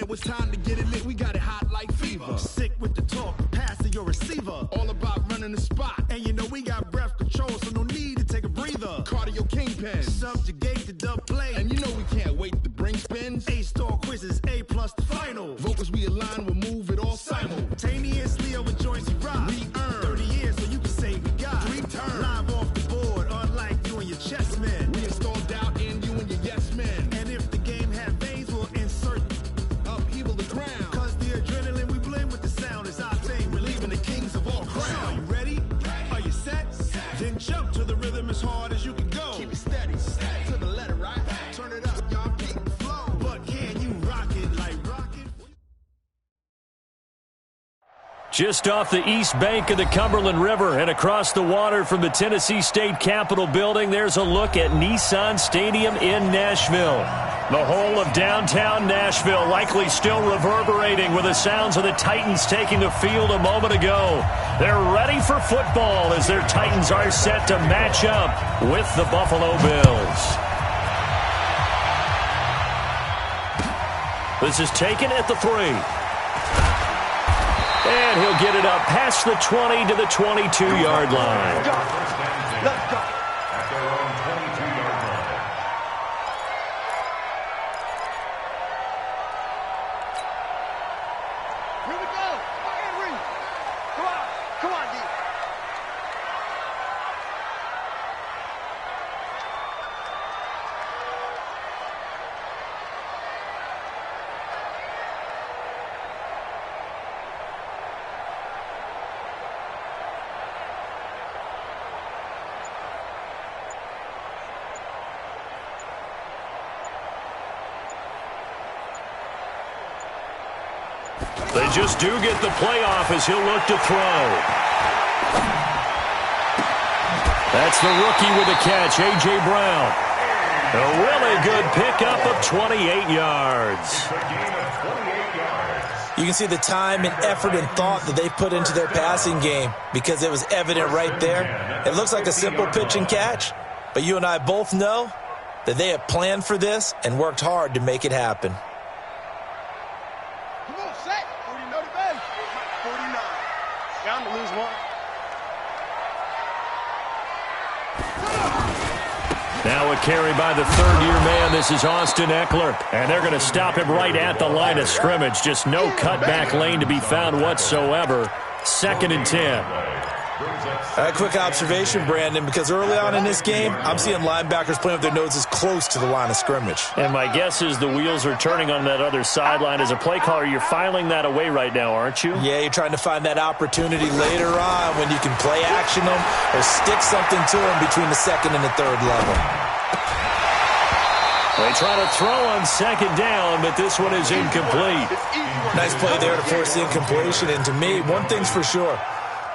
it was time to get it lit, we got it hot like fever. Sick with the talk, pass to your receiver. All about running the spot. And you know we got breath control, so no need to take a breather. Cardio kingpin, subjugate the dub play. And you know we can't wait to bring spins. A-star quizzes, A+ the final. Vocals we align, we'll move it all simultaneously over joints we rock. We earn 30 years, so you can say we got 3 turns. Live off the board, unlike you and your chess men. We install doubt in you and your yes men. And if the game had veins, we'll insert upheaval the ground. Cause the adrenaline we blend with the sound is our thing. We're leaving the kings of all crowns. Are you ready? Are you set? Then jump to the rhythm as hard as you can go. Keep it steady, to the letter, right? Turn it up, y'all, keep the flow. But can you rock it like rocket? Just off the east bank of the Cumberland River and across the water from the Tennessee State Capitol building, there's a look at Nissan Stadium in Nashville. The whole of downtown Nashville likely still reverberating with the sounds of the Titans taking the field a moment ago. They're ready for football as their Titans are set to match up with the Buffalo Bills. This is taken at the 3. And he'll get it up past the 20 to the 22-yard line. Let's go. At their own 22-yard line. Here we go. Come on, Henry. Come on. Come on, D. They just do get the playoff as he'll look to throw. That's the rookie with the catch, A.J. Brown. A really good pickup of 28 yards. You can see the time and effort and thought that they put into their passing game because it was evident right there. It looks like a simple pitch and catch, but you and I both know that they have planned for this and worked hard to make it happen. Down to lose one. Now a carry by the third-year man. This is Austin Eckler. And they're going to stop him right at the line of scrimmage. Just no cutback lane to be found whatsoever. 2nd and 10. A quick observation, Brandon, because early on in this game, I'm seeing linebackers playing with their noses close to the line of scrimmage. And my guess is the wheels are turning on that other sideline. As a play caller, you're filing that away right now, aren't you? Yeah, you're trying to find that opportunity later on when you can play action them or stick something to them between the 2nd and the 3rd level. They try to throw on 2nd down, but this one is incomplete. Nice play there to force the incompletion. And to me, one thing's for sure.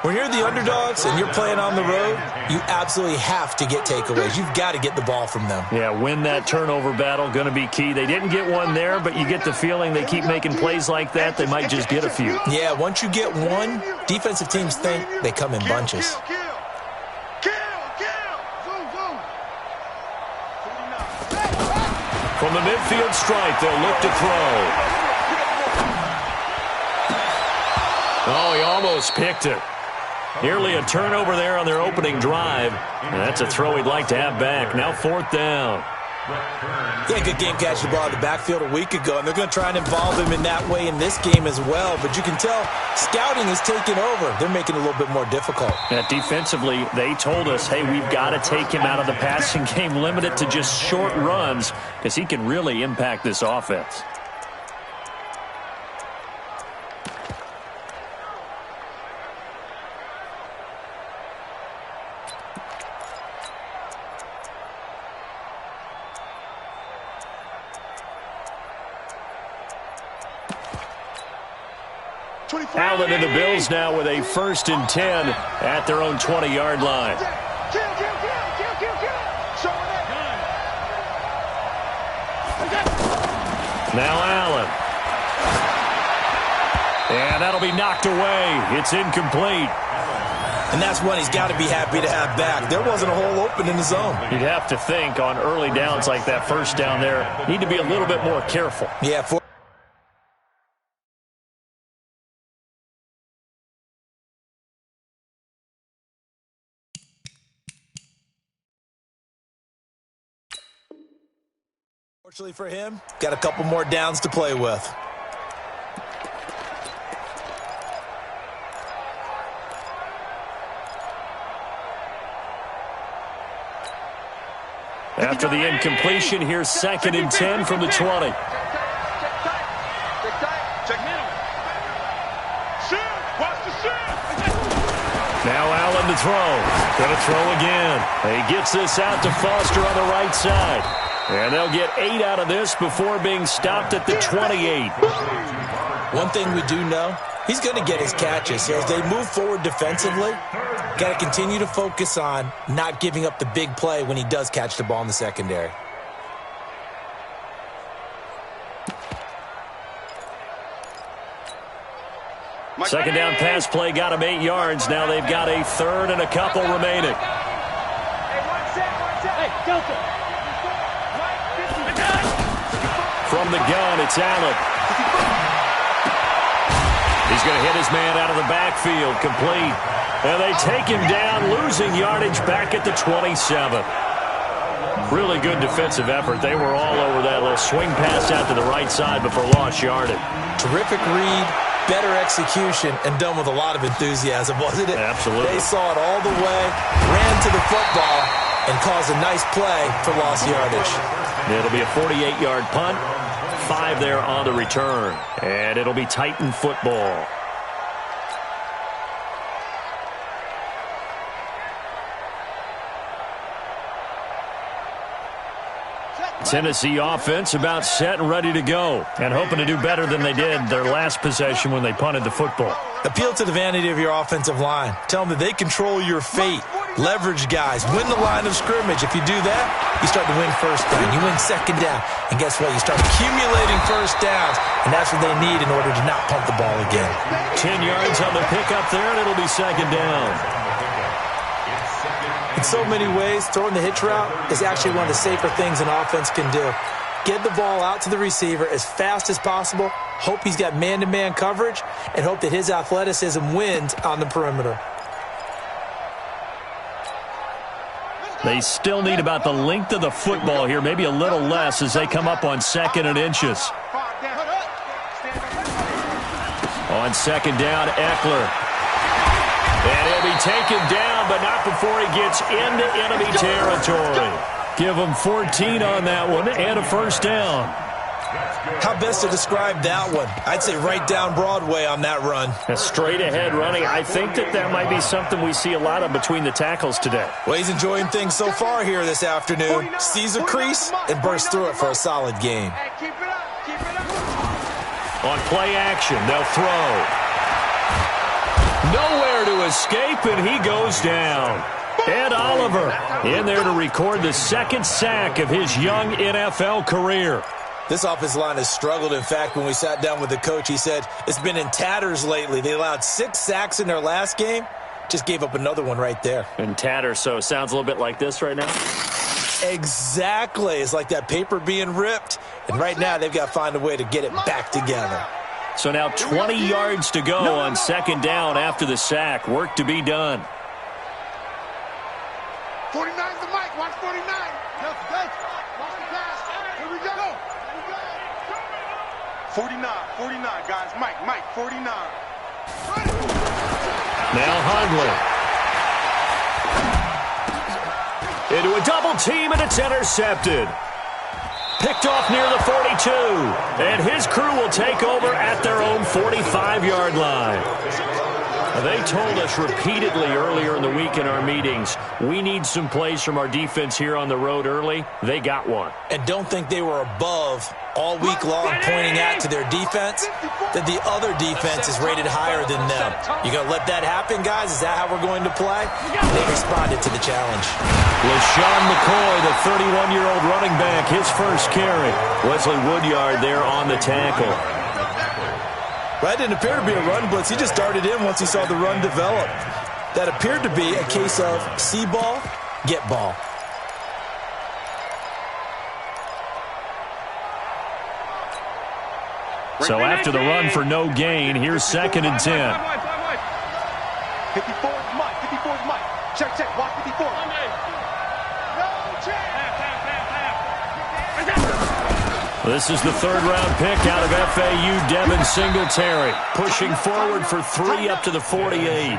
When you're the underdogs and you're playing on the road, you absolutely have to get takeaways. You've got to get the ball from them. Yeah, win that turnover battle, going to be key. They didn't get one there, but you get the feeling they keep making plays like that, they might just get a few. Yeah, once you get one, defensive teams think they come in bunches. From the midfield stripe, they'll look to throw. Oh, he almost picked it. Nearly a turnover there on their opening drive. And that's a throw he'd like to have back. Now 4th down. Yeah, good game catching the ball in the backfield a week ago, and they're going to try and involve him in that way in this game as well. But you can tell scouting is taking over. They're making it a little bit more difficult. Yeah, defensively, they told us, hey, we've got to take him out of the passing game, limit it to just short runs, because he can really impact this offense. Allen and the Bills now with a 1st and 10 at their own 20-yard line. Now Allen. And that'll be knocked away. It's incomplete. And that's one he's got to be happy to have back. There wasn't a hole open in the zone. You'd have to think on early downs like that 1st down there, need to be a little bit more careful. Yeah, Fortunately for him, got a couple more downs to play with. After the incompletion, here's 2nd and 10 from the 20. Now Allen to throw. Going to throw again. He gets this out to Foster on the right side. And they'll get 8 out of this before being stopped at the 28. One thing we do know, he's going to get his catches. So as they move forward defensively, got to continue to focus on not giving up the big play when he does catch the ball in the secondary. Second down pass play got him 8 yards. Now they've got a 3rd and a couple remaining. From the gun, it's Allen. He's going to hit his man out of the backfield, complete. And they take him down, losing yardage back at the 27. Really good defensive effort. They were all over that little swing pass out to the right side before lost yardage. Terrific read, better execution, and done with a lot of enthusiasm, wasn't it? Absolutely. They saw it all the way, ran to the football, and caused a nice play for lost yardage. It'll be a 48-yard punt. 5 there on the return. And it'll be Titan football. Tennessee offense about set and ready to go, and hoping to do better than they did their last possession when they punted the football. Appeal to the vanity of your offensive line. Tell them that they control your fate. Leverage guys. Win the line of scrimmage. If you do that, you start to win first down. You win second down. And guess what? You start accumulating first downs, and that's what they need in order to not punt the ball again. 10 yards on the pickup there, and it'll be second down. In so many ways, throwing the hitch route is actually one of the safer things an offense can do. Get the ball out to the receiver as fast as possible, hope he's got man-to-man coverage, and hope that his athleticism wins on the perimeter. They still need about the length of the football here, maybe a little less as they come up on 2nd and inches. On 2nd down, Eckler. And he'll be taken down, but not before he gets into enemy territory. Give him 14 on that one and a first down. How best to describe that one? I'd say right down Broadway on that run. A straight ahead running. I think that might be something we see a lot of between the tackles today. Well, he's enjoying things so far here this afternoon. Sees a crease and bursts through it for a solid game. On play action, they'll throw. Nowhere to escape, and he goes down. Ed Oliver in there to record the 2nd sack of his young NFL career. This offensive line has struggled. In fact, when we sat down with the coach, he said it's been in tatters lately. They allowed 6 sacks in their last game. Just gave up another one right there. In tatters, so it sounds a little bit like this right now? Exactly. It's like that paper being ripped. And right now, they've got to find a way to get it back together. So now 20 yards to go on 2nd down after the sack. Work to be done. 49's the mic. Watch 49. Watch the pass. Here we go. 49, guys. Mike, 49. Now Hundley. Into a double team, and it's intercepted. Picked off near the 42. And his crew will take over at their own 45-yard line. They told us repeatedly earlier in the week in our meetings, we need some plays from our defense here on the road early. They got one. And don't think they were above all week long pointing out to their defense that the other defense is rated higher than them. You going to let that happen, guys? Is that how we're going to play? They responded to the challenge. LaShawn McCoy, the 31-year-old running back, his first carry. Wesley Woodyard there on the tackle. Well, that didn't appear to be a run blitz. He just darted in once he saw the run develop. That appeared to be a case of see ball, get ball. So after the run for no gain, here's 2nd and 10. 54 is Mike. Check. Watch 54. No chance. This is the third-round pick out of FAU, Devin Singletary, pushing forward for 3 up to the 48.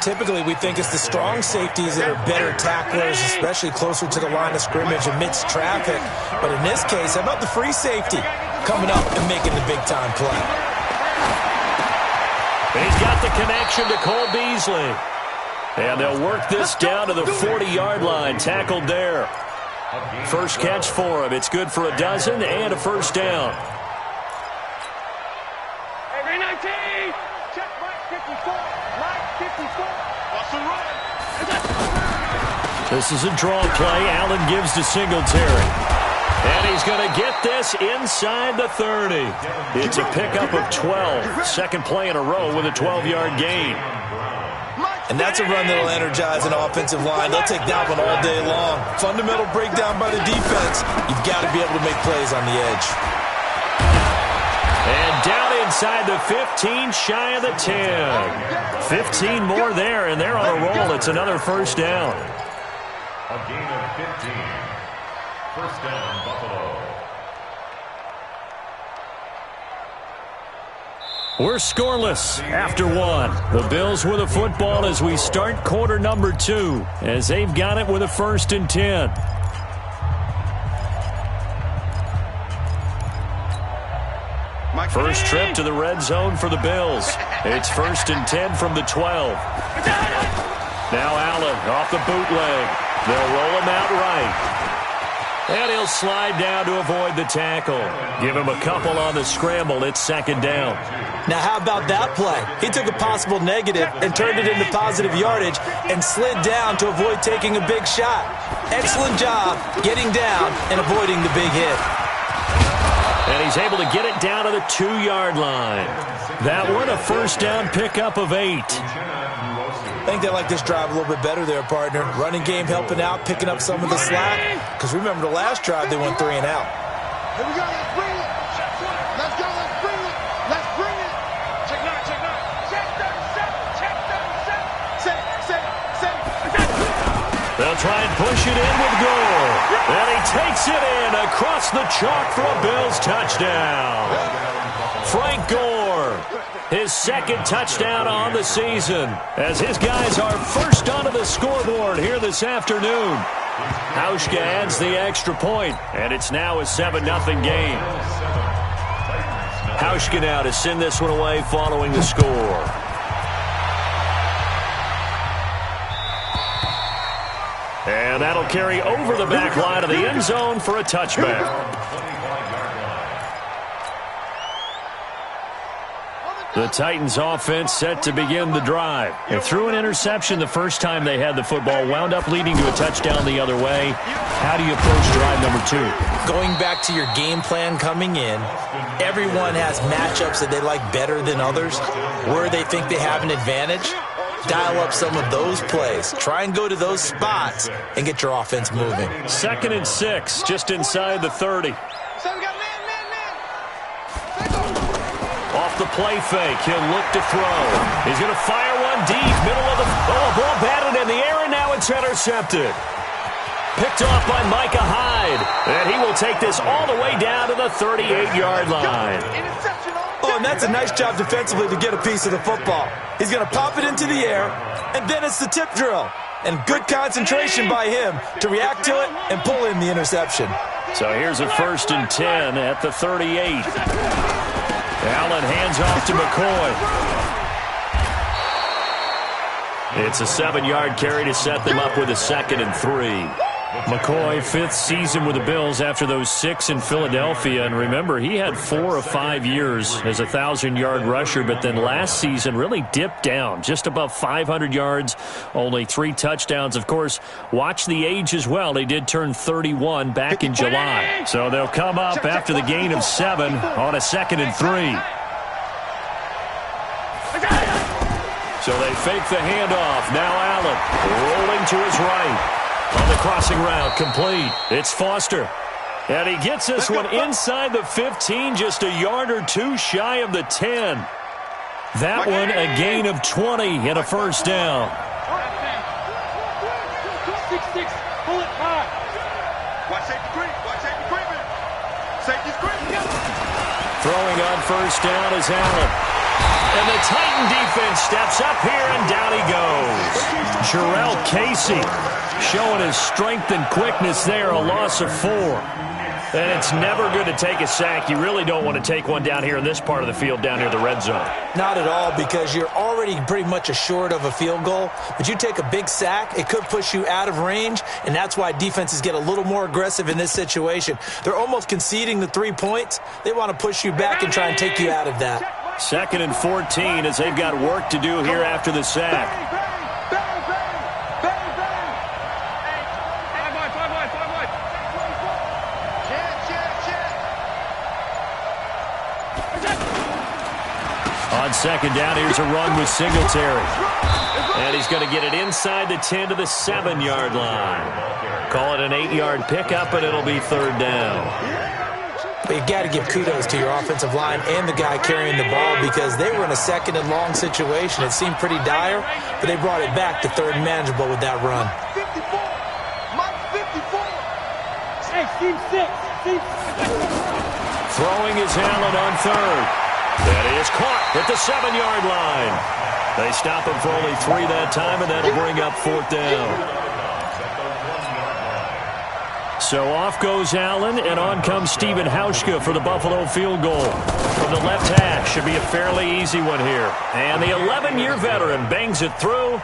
Typically, we think it's the strong safeties that are better tacklers, especially closer to the line of scrimmage amidst traffic. But in this case, how about the free safety coming up and making the big-time play? He's got the connection to Cole Beasley. And they'll work this down to the 40-yard line, tackled there. First catch for him. It's good for a dozen and a first down. Hey, 19! Check Mike 54. Mike 54. What's the run? This is a draw play. Allen gives to Singletary. And he's going to get this inside the 30. It's a pickup of 12. Second play in a row with a 12-yard gain. And that's a run that will energize an offensive line. They'll take that one all day long. Fundamental breakdown by the defense. You've got to be able to make plays on the edge. And down inside the 15, shy of the 10. 15 more there, and they're on a roll. It's another first down. A gain of 15. First down, Buffalo. We're scoreless after one. The Bills with a football as we start quarter number 2, as they've got it with a 1st and 10. First trip to the red zone for the Bills. It's 1st and 10 from the 12. Now Allen off the bootleg. They'll roll him out right. And he'll slide down to avoid the tackle. Give him a couple on the scramble. It's 2nd down. Now, how about that play? He took a possible negative and turned it into positive yardage and slid down to avoid taking a big shot. Excellent job getting down and avoiding the big hit. And he's able to get it down to the 2-yard line. That one a first down pickup of 8. I think they like this drive a little bit better there, partner. Running game helping out, picking up some of the slack. Because remember, the last drive, they went 3 and out. Here we go, let's bring it. Let's go, let's bring it. Let's bring it. Check 9, check 9. Check 37, check 37. Set. They'll try and push it in with Gore. And he takes it in across the chalk for a Bills touchdown. Frank Gore, his 2nd touchdown on the season, as his guys are first onto the scoreboard here this afternoon. Hauschka adds the extra point, and it's now a 7-0 game. Hauschka now to send this one away following the score. And that'll carry over the back line of the end zone for a touchback. The Titans offense set to begin the drive. They threw an interception the first time they had the football, wound up leading to a touchdown the other way. How do you approach drive number 2? Going back to your game plan coming in, everyone has matchups that they like better than others. Where they think they have an advantage, dial up some of those plays. Try and go to those spots and get your offense moving. 2nd and 6, just inside the 30. Off the play fake, he'll look to throw. He's going to fire one deep, middle of the ball batted in the air, and now it's intercepted. Picked off by Micah Hyde, and he will take this all the way down to the 38-yard line. Oh, and that's a nice job defensively to get a piece of the football. He's going to pop it into the air, and then it's the tip drill. And good concentration by him to react to it and pull in the interception. So here's a 1st and 10 at the 38. Allen hands off to McCoy. It's a 7-yard carry to set them up with a 2nd and 3. McCoy, 5th season with the Bills after those 6 in Philadelphia. And remember, he had 4 of 5 years as a 1,000-yard rusher, but then last season really dipped down, just above 500 yards, only 3 touchdowns. Of course, watch the age as well. They did turn 31 back in July. So they'll come up after the gain of 7 on a 2nd and 3. So they fake the handoff. Now Allen rolling to his right. On the crossing route, complete. It's Foster. And he gets this one inside the 15, just a yard or 2 shy of the 10. That one a gain of 20 and a first down. Watch safety creep. Watch safety creeping. Safety's creeping. Throwing on first down is Allen. And the Titan defense steps up here, and down he goes. Jarrell Casey showing his strength and quickness there, a loss of 4. And it's never good to take a sack. You really don't want to take one down here in this part of the field, down near the red zone. Not at all, because you're already pretty much assured of a field goal. But you take a big sack, it could push you out of range, and that's why defenses get a little more aggressive in this situation. They're almost conceding the 3 points. They want to push you back and try and take you out of that. 2nd and 14 as they've got work to do here after the sack. On 2nd down, here's a run with Singletary. And he's going to get it inside the 10 to the 7-yard line. Call it an 8-yard pickup, and it'll be 3rd down. But you've got to give kudos to your offensive line and the guy carrying the ball, because they were in a 2nd and long situation. It seemed pretty dire, but they brought it back to 3rd and manageable with that run. 54. Mike 54. Hey, team 6. Throwing is Allen on 3rd. That is caught at the 7-yard line. They stop him for only 3 that time, and that'll bring up 4th down. So off goes Allen, and on comes Stephen Hauschka for the Buffalo field goal. From the left hash, should be a fairly easy one here. And the 11-year veteran bangs it through.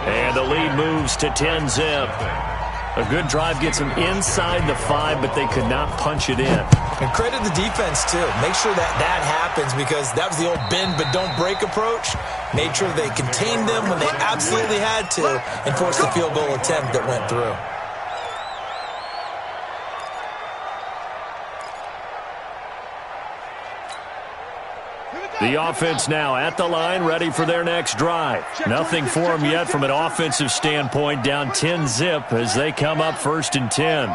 And the lead moves to 10-zip. A good drive gets them inside the 5, but they could not punch it in. And credit the defense, too. Make sure that happens, because that was the old bend but don't break approach. Made sure they contained them when they absolutely had to and forced the field goal attempt that went through. The offense now at the line, ready for their next drive. Nothing for them yet from an offensive standpoint, down 10-zip as they come up 1st and 10.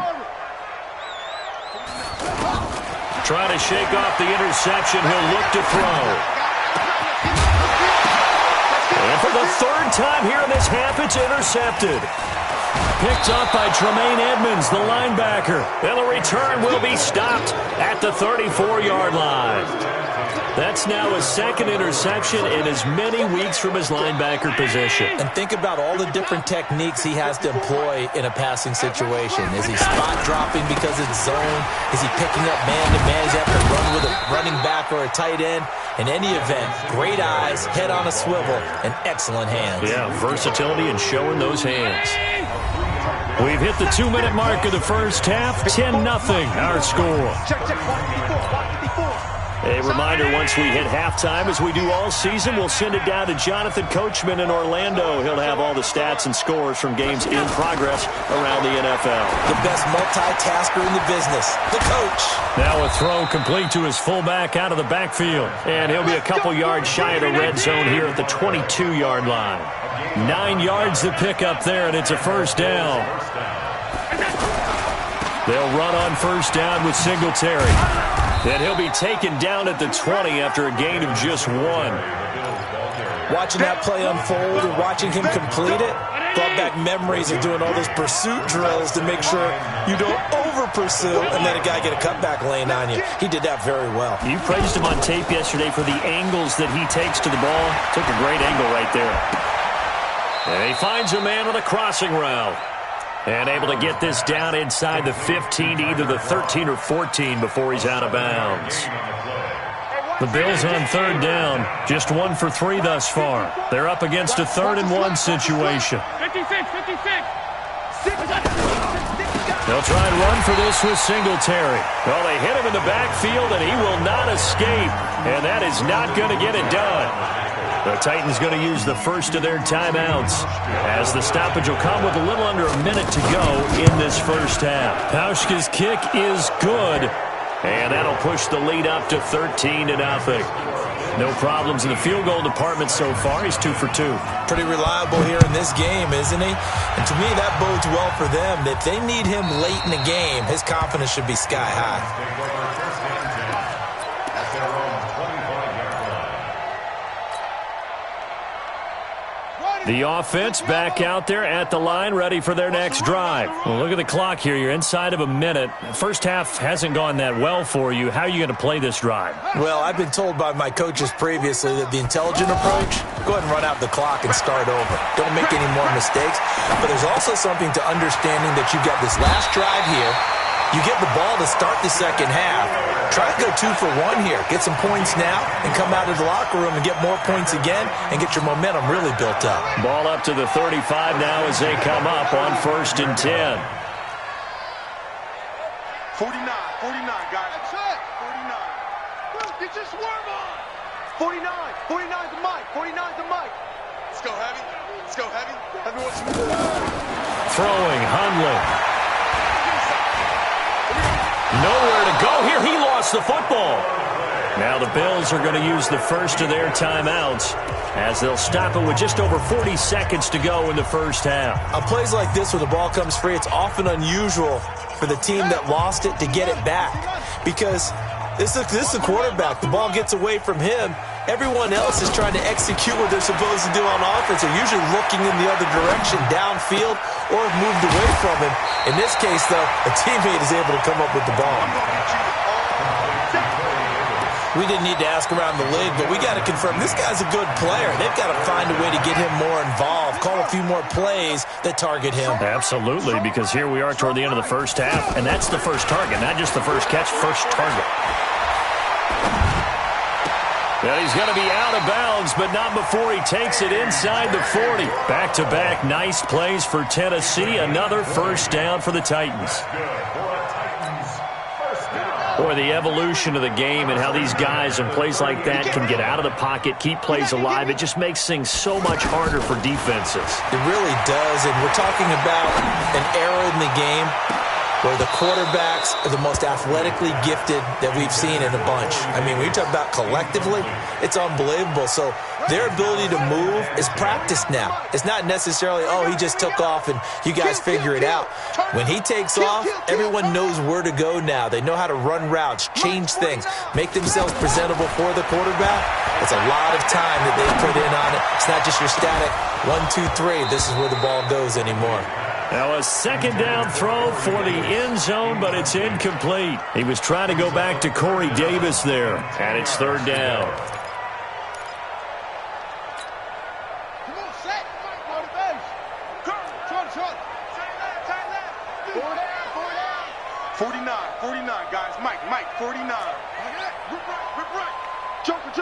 Trying to shake off the interception, he'll look to throw. And for the 3rd time here in this half, it's intercepted. Picked up by Tremaine Edmonds, the linebacker. And the return will be stopped at the 34-yard line. That's now his 2nd interception in as many weeks from his linebacker position. And think about all the different techniques he has to employ in a passing situation. Is he spot dropping because it's zone? Is he picking up man-to-man? Is he having to run with a running back or a tight end? In any event, great eyes, head on a swivel, and excellent hands. Yeah, versatility and showing those hands. We've hit the 2-minute mark of the first half. 10-0 our score. A reminder, once we hit halftime, as we do all season, we'll send it down to Jonathan Coachman in Orlando. He'll have all the stats and scores from games in progress around the NFL. The best multitasker in the business, the coach. Now a throw complete to his fullback out of the backfield. And he'll be a couple yards shy of the red zone here at the 22-yard line. 9 yards to pick up there, and it's a 1st down. They'll run on 1st down with Singletary. And he'll be taken down at the 20 after a gain of just 1. Watching that play unfold and watching him complete it brought back memories of doing all those pursuit drills to make sure you don't over-pursue and let a guy get a cutback lane on you. He did that very well. You praised him on tape yesterday for the angles that he takes to the ball. Took a great angle right there. And he finds a man with a crossing route. And able to get this down inside the 15 to either the 13 or 14 before he's out of bounds. The Bills on 3rd down. Just 1 for 3 thus far. They're up against a 3rd and 1 situation. 56. They'll try and run for this with Singletary. Well, they hit him in the backfield, and he will not escape. And that is not going to get it done. The Titans going to use the first of their timeouts as the stoppage will come with a little under a minute to go in this first half. Hauschka's kick is good, and that'll push the lead up to 13-0. No problems in the field goal department so far. He's 2 for 2. Pretty reliable here in this game, isn't he? And to me, that bodes well for them. If they need him late in the game, his confidence should be sky high. The offense back out there at the line, ready for their next drive. Well, look at the clock here. You're inside of a minute. First half hasn't gone that well for you. How are you going to play this drive? Well, I've been told by my coaches previously that the intelligent approach, go ahead and run out the clock and start over. Don't make any more mistakes. But there's also something to understanding that you've got this last drive here. You get the ball to start the second half. Try to go 2 for 1 here. Get some points now and come out of the locker room and get more points again and get your momentum really built up. Ball up to the 35 now as they come up on 1st and 10. 49, guys. That's it. 49. Get your swerve on. 49. 49's the mic. 49's the mic. Let's go heavy. Let's go heavy. Everyone Throwing, Hundley. Nowhere to go here. He lost the football. Now the Bills are going to use the first of their timeouts as they'll stop it with just over 40 seconds to go in the first half. On plays like this where the ball comes free, it's often unusual for the team that lost it to get it back because this is the quarterback. The ball gets away from him. Everyone else is trying to execute what they're supposed to do on offense. They're usually looking in the other direction, downfield, or have moved away from him. In this case, though, a teammate is able to come up with the ball. We didn't need to ask around the league, but we got to confirm this guy's a good player. They've got to find a way to get him more involved, call a few more plays that target him. Absolutely, because here we are toward the end of the first half, and that's the first target, not just the first catch, first target. Well, he's going to be out of bounds, but not before he takes it inside the 40. Back-to-back nice plays for Tennessee. Another first down for the Titans. Boy, the evolution of the game and how these guys in plays like that can get out of the pocket, keep plays alive, it just makes things so much harder for defenses. It really does, and we're talking about an era in the game where the quarterbacks are the most athletically gifted that we've seen in a bunch. I mean, when you talk about collectively, it's unbelievable. So their ability to move is practiced now. It's not necessarily, oh, he just took off and you guys figure it out. When he takes off, everyone knows where to go now. They know how to run routes, change things, make themselves presentable for the quarterback. It's a lot of time that they put in on it. It's not just your static 1, 2, 3. This is where the ball goes anymore. Now a second down throw for the end zone, but it's incomplete. He was trying to go back to Corey Davis there, and it's 3rd down. Come on, set. Motivation. Tight left. 49, guys. Mike, 49. Rip right. Joker.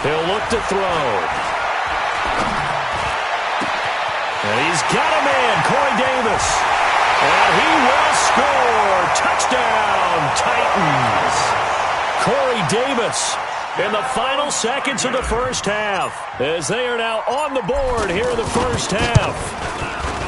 He'll look to throw. And he's got a man, Corey Davis. And he will score. Touchdown, Titans. Corey Davis in the final seconds of the first half as they are now on the board here in the first half.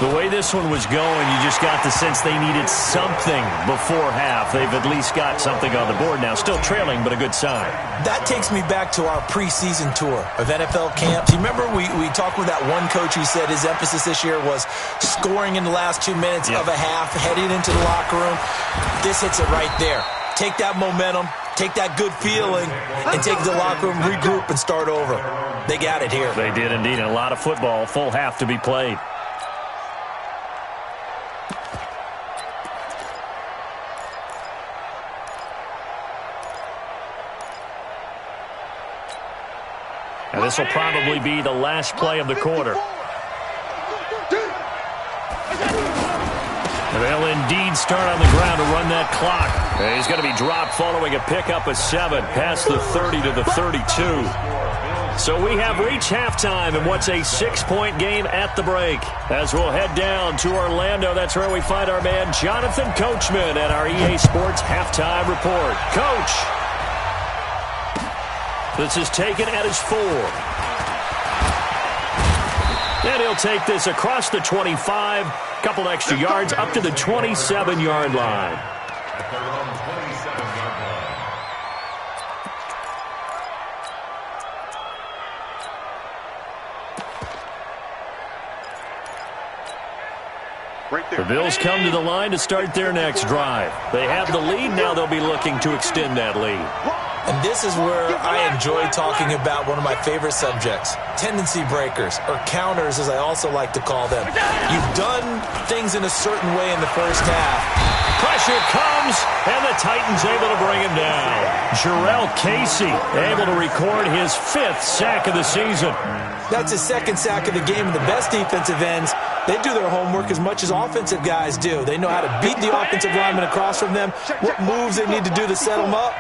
The way this one was going, you just got the sense they needed something before half. They've at least got something on the board now. Still trailing, but a good sign. That takes me back to our preseason tour of NFL camps. You remember we talked with that one coach who said his emphasis this year was scoring in the last 2 minutes of a half, heading into the locker room. This hits it right there. Take that momentum, take that good feeling, and take the locker room, regroup, and start over. They got it here. They did indeed. And a lot of football, full half to be played. And this will probably be the last play of the quarter. They'll indeed start on the ground to run that clock. And he's going to be dropped following a pickup of 7 past the 30 to the 32. So we have reached halftime in what's a 6-point game at the break. As we'll head down to Orlando, that's where we find our man Jonathan Coachman at our EA Sports Halftime Report. Coach! This is taken at his 4. And he'll take this across the 25. Couple extra yards up to the 27-yard line. The Bills come to the line to start their next drive. They have the lead. Now they'll be looking to extend that lead. And this is where I enjoy talking about one of my favorite subjects, tendency breakers, or counters as I also like to call them. You've done things in a certain way in the first half. Pressure comes, and the Titans able to bring him down. Jarrell Casey able to record his 5th sack of the season. That's his 2nd sack of the game, and the best defensive ends, they do their homework as much as offensive guys do. They know how to beat the offensive lineman across from them, what moves they need to do to set them up.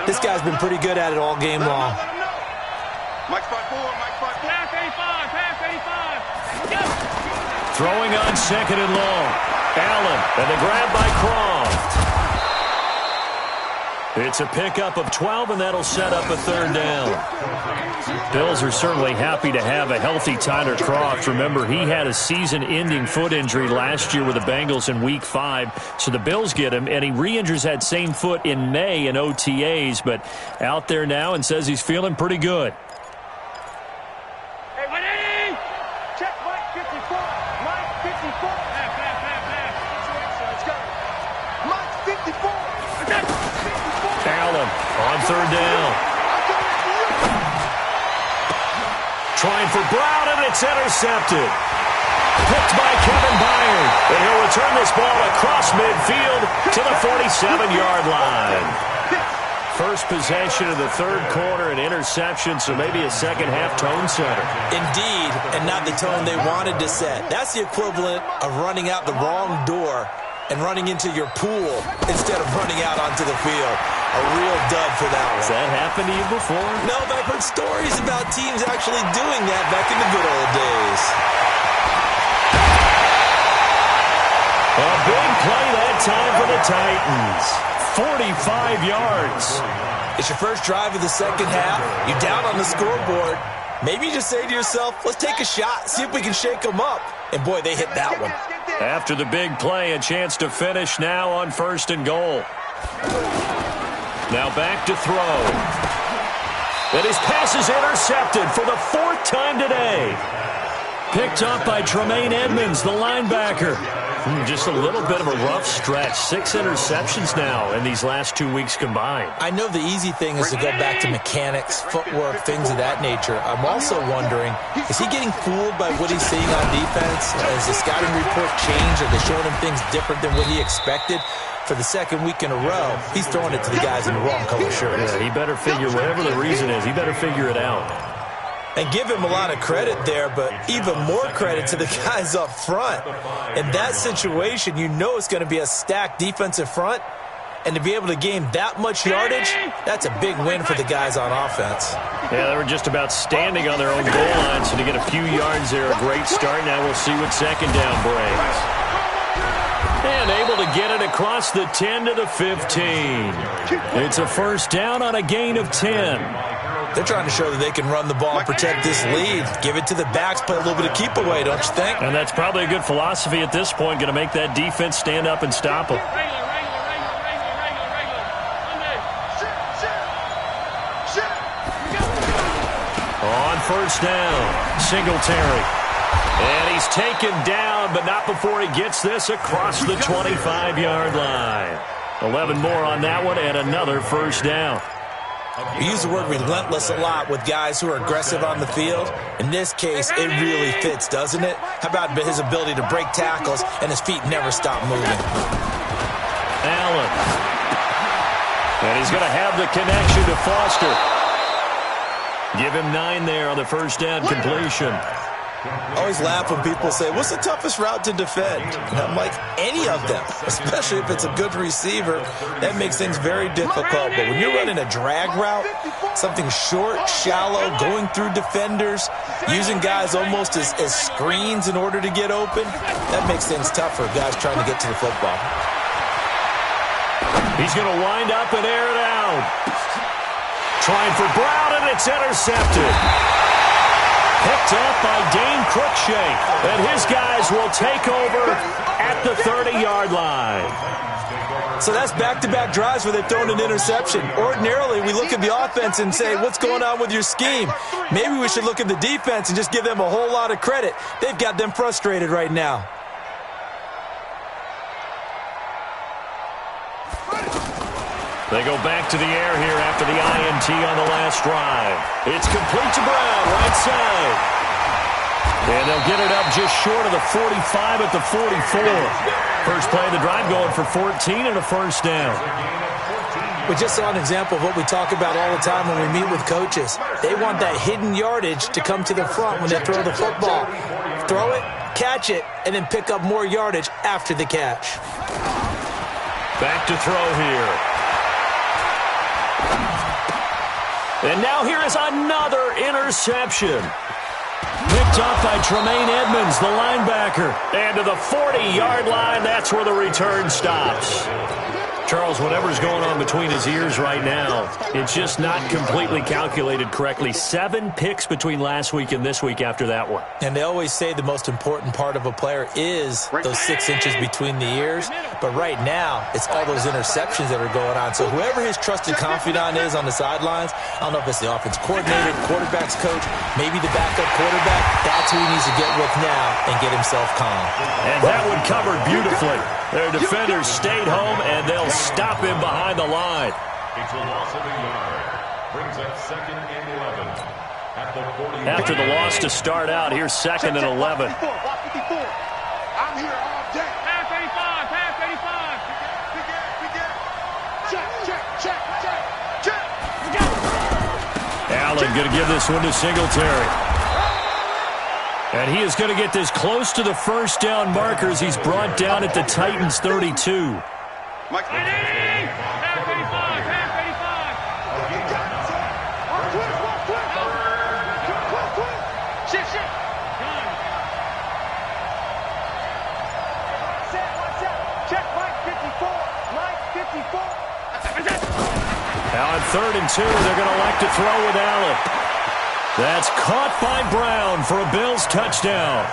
This guy's been pretty good at it all game long. Mike's 5-4, Mike's 5-4. Pass 85, pass 85. Throwing on 2nd and long. Allen, and the grab by Croft. It's a pickup of 12, and that'll set up a 3rd down. Bills are certainly happy to have a healthy Tyler Croft. Remember, he had a season-ending foot injury last year with the Bengals in Week 5, so the Bills get him, and he re-injures that same foot in May in OTAs, but out there now and says he's feeling pretty good. Hey, Winnie! Check Mike 54. Mike 54. Pass. Let's go. Mike 54. Allen on 3rd down. Trying for Brown, and it's intercepted. Picked by Kevin Byard. And he'll return this ball across midfield to the 47-yard line. First possession of the 3rd quarter, an interception, so maybe a second-half tone setter. Indeed, and not the tone they wanted to set. That's the equivalent of running out the wrong door and running into your pool instead of running out onto the field. A real dud for that one. Has that happened to you before? No, but I've heard stories about teams actually doing that back in the good old days. A big play that time for the Titans. 45 yards. It's your first drive of the second half. You're down on the scoreboard. Maybe you just say to yourself, let's take a shot, see if we can shake them up. And boy, they hit that one. After the big play, a chance to finish now on 1st and goal. Now back to throw. And his pass is intercepted for the 4th time today. Picked up by Tremaine Edmonds, the linebacker. Just a little bit of a rough stretch. 6 interceptions now in these last 2 weeks combined. I know the easy thing is to go back to mechanics, footwork, things of that nature. I'm also wondering, is he getting fooled by what he's seeing on defense? Has the scouting report changed? Are they showing him things different than what he expected? For the 2nd week in a row, he's throwing it to the guys in the wrong color shirts. Yeah, he better figure, whatever the reason is, he better figure it out. And give him a lot of credit there, but even more credit to the guys up front. In that situation, you know it's going to be a stacked defensive front. And to be able to gain that much yardage, that's a big win for the guys on offense. Yeah, they were just about standing on their own goal line, so to get a few yards there, a great start. Now we'll see what 2nd down brings. And able to get it across the 10 to the 15. It's a 1st down on a gain of 10. They're trying to show that they can run the ball and protect this lead. Give it to the backs, play a little bit of keep away, don't you think? And that's probably a good philosophy at this point, going to make that defense stand up and stop them. On 1st down, Singletary. And he's taken down, but not before he gets this across the 25-yard line. 11 more on that one, and another 1st down. We use the word relentless a lot with guys who are aggressive on the field. In this case, it really fits, doesn't it? How about his ability to break tackles and his feet never stop moving? Allen. And he's going to have the connection to Foster. Give him 9 there on the 1st down completion. I always laugh when people say, what's the toughest route to defend? And I'm like, any of them, especially if it's a good receiver. That makes things very difficult. But when you're running a drag route, something short, shallow, going through defenders, using guys almost as screens in order to get open, that makes things tough for guys trying to get to the football. He's going to wind up and air it out. Trying for Brown, and it's intercepted. Picked up by Dane Cruikshank. And his guys will take over at the 30-yard line. So that's back-to-back drives where they've thrown an interception. Ordinarily, we look at the offense and say, what's going on with your scheme? Maybe we should look at the defense and just give them a whole lot of credit. They've got them frustrated right now. They go back to the air here after the INT on the last drive. It's complete to Brown, right side. And they'll get it up just short of the 45 at the 44. First play of the drive going for 14 and a first down. We just saw an example of what we talk about all the time when we meet with coaches. They want that hidden yardage to come to the front when they throw the football. Throw it, catch it, and then pick up more yardage after the catch. Back to throw here. And now here is another interception. Picked up by Tremaine Edmonds, the linebacker. And to the 40-yard line, that's where the return stops. Charles, whatever's going on between his ears right now, it's just not completely calculated correctly. 7 picks between last week and this week after that one. And they always say the most important part of a player is those 6 inches between the ears. But right now, it's all those interceptions that are going on. So whoever his trusted confidant is on the sidelines, I don't know if it's the offense coordinator, the quarterback's coach, maybe the backup quarterback, that's who he needs to get with now and get himself calm. And that one covered beautifully. Their defenders stayed home, and they'll stop him behind the line. It's a loss of a yard. Brings up 2nd and 11 at the 40. After the loss to start out, here's 2nd and 11. I'm here all day. Pass 85, pass 85. Check. Allen going to give this one to Singletary. And he is going to get this close to the first down markers. He's brought down at the Titans' 32. Mike. Pass 85, pass 85. Shit. Watch out. Check Mike 54. Mike 54. Now on 3rd and 2, they're going to elect to throw with Allen. That's caught by Brown for a Bills touchdown.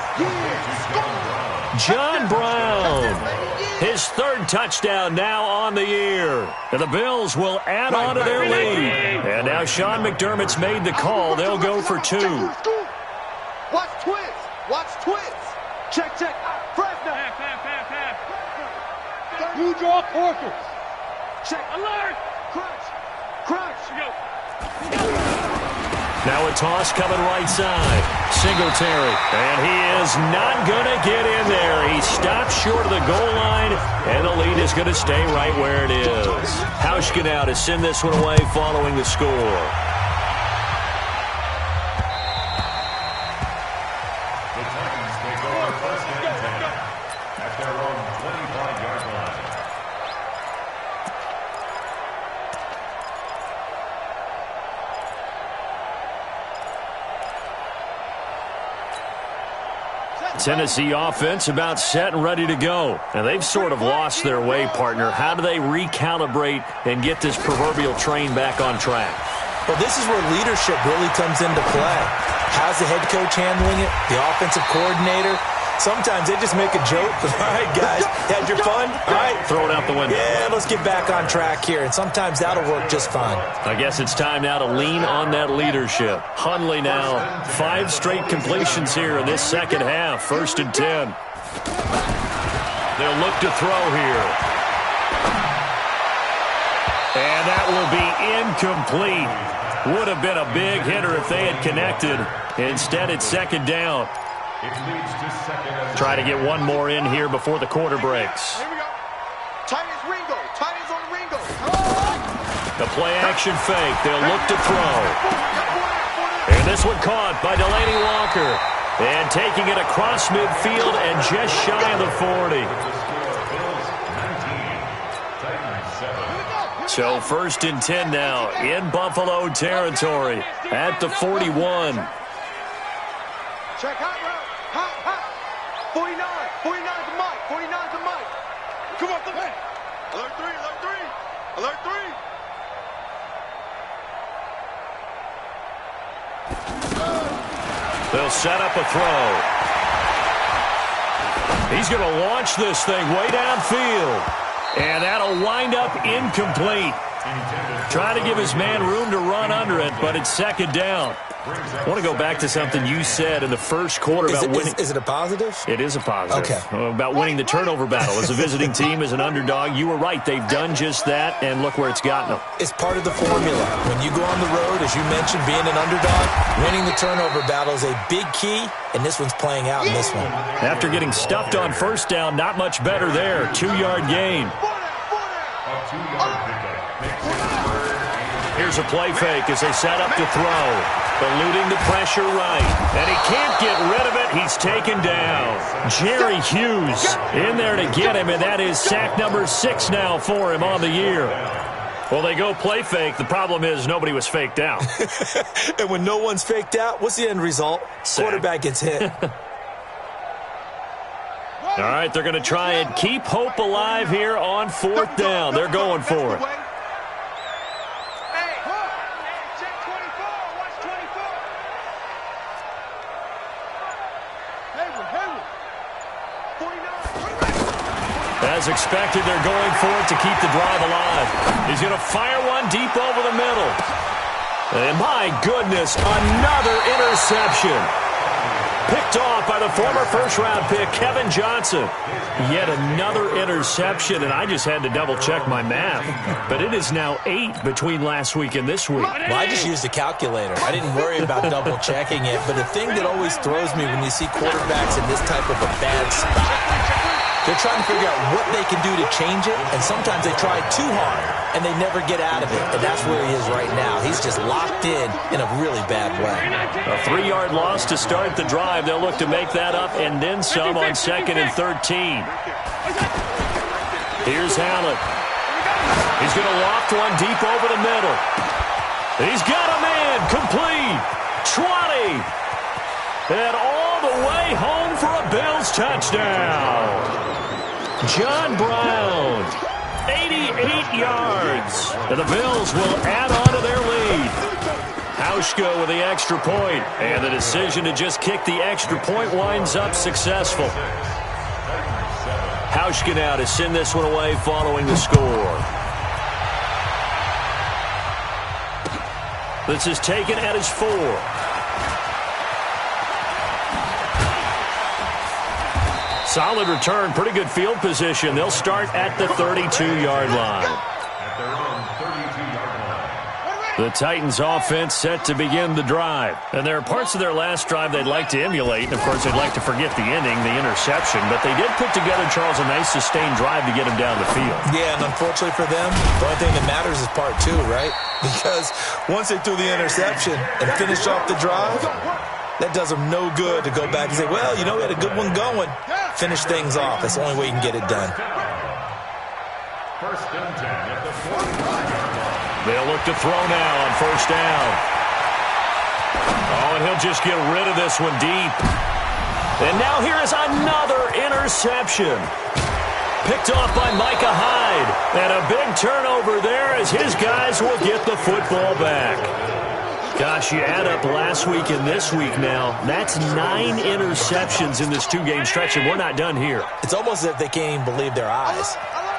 John Brown, his 3rd touchdown now on the year. And the Bills will add on to their lead. And now Sean McDermott's made the call. They'll go for 2. Watch twins. Check. Fresno. Pass. New draw courses. Check. Alert. Crunch. Go. Now a toss coming right side. Singletary. And he is not going to get in there. He stops short of the goal line, and the lead is going to stay right where it is. Hauschka now to send this one away following the score. The Titans take over 1st and 10 at their own 25-yard line. Tennessee offense about set and ready to go. And they've sort of lost their way, partner. How do they recalibrate and get this proverbial train back on track? Well, this is where leadership really comes into play. How's the head coach handling it? The offensive coordinator? Sometimes they just make a joke. All right, guys, had your fun? All right. Throw it out the window. Yeah, let's get back on track here. And sometimes that'll work just fine. I guess it's time now to lean on that leadership. Hundley now, 5 straight completions here in this second half. 1st and 10. They'll look to throw here. And that will be incomplete. Would have been a big hitter if they had connected. Instead, it's 2nd down. It leads to 2nd and Try to get one more in here before the quarter breaks. Here we go. Titans on Ringo. The play action fake. They'll look to throw. And this one caught by Delaney Walker. And taking it across midfield and just shy of the 40. So 1st and 10 now in Buffalo territory at the 41. Check hot route. Hot. 49 to Mike. 49 to Mike. Come on, come on. Alert 3. They'll set up a throw. He's going to launch this thing way downfield. And that'll wind up incomplete. Trying to give his man room to run under it, but it's second down. I want to go back to something you said in the first quarter about winning. Is it a positive? It is a positive. Okay. About winning the turnover battle. As a visiting team, as an underdog, you were right. They've done just that, and look where it's gotten them. It's part of the formula. When you go on the road, as you mentioned, being an underdog, winning the turnover battle is a big key, and this one's playing out in this one. After getting stuffed on first down, not much better there. 2-yard gain. A 2-yard pickup. Here's a play fake as they set up to throw. Eluding the pressure right. And he can't get rid of it. He's taken down. Jerry Hughes in there to get him, and that is sack number 6 now for him on the year. Well, they go play fake. The problem is nobody was faked out. And when no one's faked out, what's the end result? Sack. Quarterback gets hit. All right, they're going to try and keep hope alive here on 4th down. They're going for it. As expected, they're going for it to keep the drive alive. He's going to fire one deep over the middle. And my goodness, another interception. Picked off by the former first-round pick, Kevin Johnson. Yet another interception, and I just had to double-check my math. But it is now 8 between last week and this week. Well, I just used a calculator. I didn't worry about double-checking it. But the thing that always throws me when you see quarterbacks in this type of a bad spot, they're trying to figure out what they can do to change it, and sometimes they try too hard, and they never get out of it, and that's where he is right now. He's just locked in a really bad way. A 3-yard loss to start the drive. They'll look to make that up and then some on 2nd and 13. Here's Allen. He's going to loft one deep over the middle. He's got a man complete. 20. And all the way home for a Bills touchdown. John Brown, 88 yards. And the Bills will add on to their lead. Hauschka with the extra point. And the decision to just kick the extra point winds up successful. Hauschka now to send this one away following the score. This is taken at his 4. Solid return, pretty good field position. They'll start at the 32-yard line. At their own 32-yard line. The Titans offense set to begin the drive. And there are parts of their last drive they'd like to emulate. And, of course, they'd like to forget the ending, the interception. But they did put together, Charles, a nice sustained drive to get him down the field. Yeah, and unfortunately for them, the only thing that matters is part 2, right? Because once they threw the interception and finished off the drive, that does them no good to go back and say, well, you know, we had a good one going. Finish things off. That's the only way you can get it done. First and 10 at the 45-yard line. They'll look to throw now on first down. Oh, and he'll just get rid of this one deep. And now here is another interception. Picked off by Micah Hyde. And a big turnover there as his guys will get the football back. Gosh, you add up last week and this week now, that's 9 interceptions in this 2-game stretch, and we're not done here. It's almost as if they can't even believe their eyes.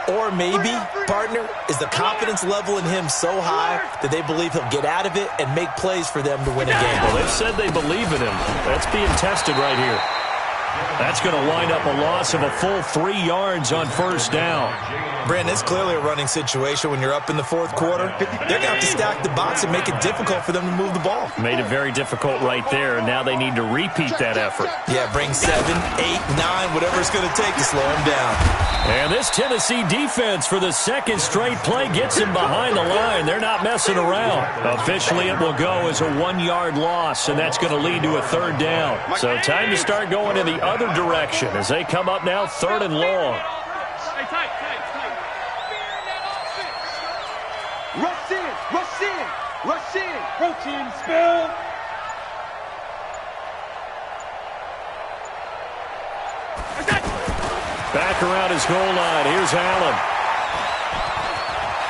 Or maybe, partner, is the confidence level in him so high that they believe he'll get out of it and make plays for them to win a game. Well, they've said they believe in him. That's being tested right here. That's going to wind up a loss of a full 3 yards on first down. Brandon, it's clearly a running situation when you're up in the 4th quarter. They're going to have to stack the box and make it difficult for them to move the ball. Made it very difficult right there, and now they need to repeat that effort. Yeah, bring 7, 8, 9, whatever it's going to take to slow him down. And this Tennessee defense for the second straight play gets him behind the line. They're not messing around. Officially, it will go as a 1-yard loss, and that's going to lead to a 3rd down. So time to start going in the other direction as they come up now 3rd and long. Rush in, rush in, rush in. Protein spill. Back around his goal line. Here's Allen.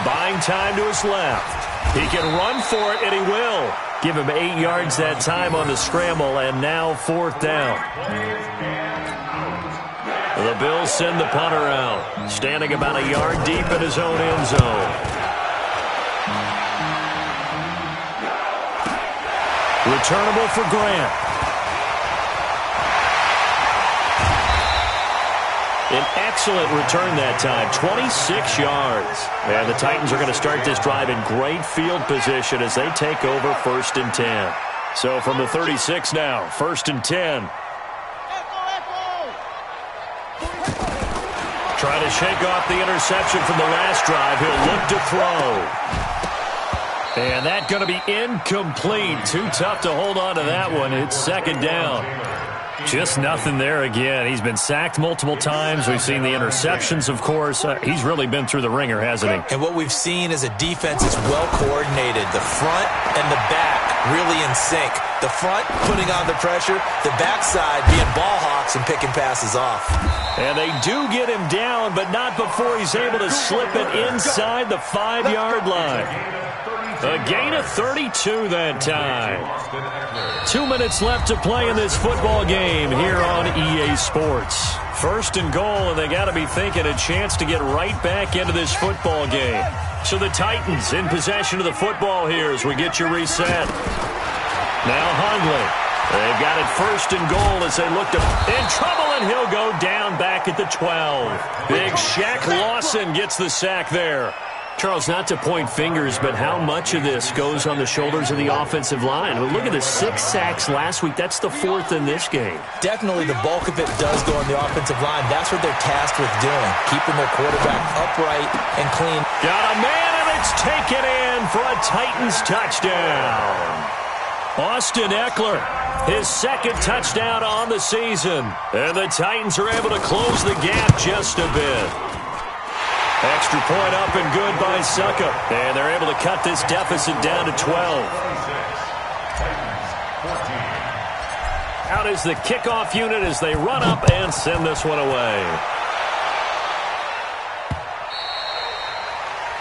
Buying time to his left. He can run for it, and he will. Give him 8 yards that time on the scramble, and now 4th down. The Bills send the punter out, standing about a yard deep in his own end zone. Returnable for Grant. An excellent return that time, 26 yards. And the Titans are going to start this drive in great field position as they take over 1st and 10. So from the 36 now, 1st and 10. Trying to shake off the interception from the last drive. He'll look to throw. And that's going to be incomplete. Too tough to hold on to that one. It's 2nd down. Just nothing there again. He's been sacked multiple times. We've seen the interceptions, of course. He's really been through the ringer, hasn't he? And what we've seen is a defense is well coordinated. The front and the back really in sync. The front putting on the pressure, the backside being ball hawks and picking passes off. And they do get him down, but not before he's able to slip it inside the 5-yard line. A gain of 32 that time. 2 minutes left to play in this football game here on EA Sports. 1st and goal, and they got to be thinking a chance to get right back into this football game. So the Titans in possession of the football here as we get you reset. Now Hundley. They've got it 1st and goal as they look to in trouble, and he'll go down back at the 12. Big Shaq Lawson gets the sack there. Charles, not to point fingers, but how much of this goes on the shoulders of the offensive line? I mean, look at the 6 sacks last week. That's the 4th in this game. Definitely the bulk of it does go on the offensive line. That's what they're tasked with doing, keeping their quarterback upright and clean. Got a man, and it's taken in for a Titans touchdown. Austin Eckler, his 2nd touchdown on the season. And the Titans are able to close the gap just a bit. Extra point up and good by Suckup. And they're able to cut this deficit down to 12. Out is the kickoff unit as they run up and send this one away.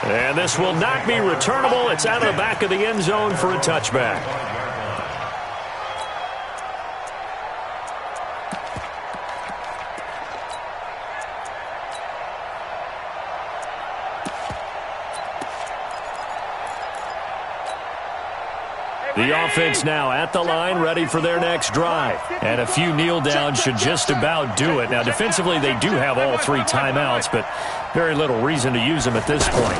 And this will not be returnable. It's out of the back of the end zone for a touchback. The offense now at the line, ready for their next drive. And a few kneel downs should just about do it. Now, defensively, they do have all 3 timeouts, but very little reason to use them at this point.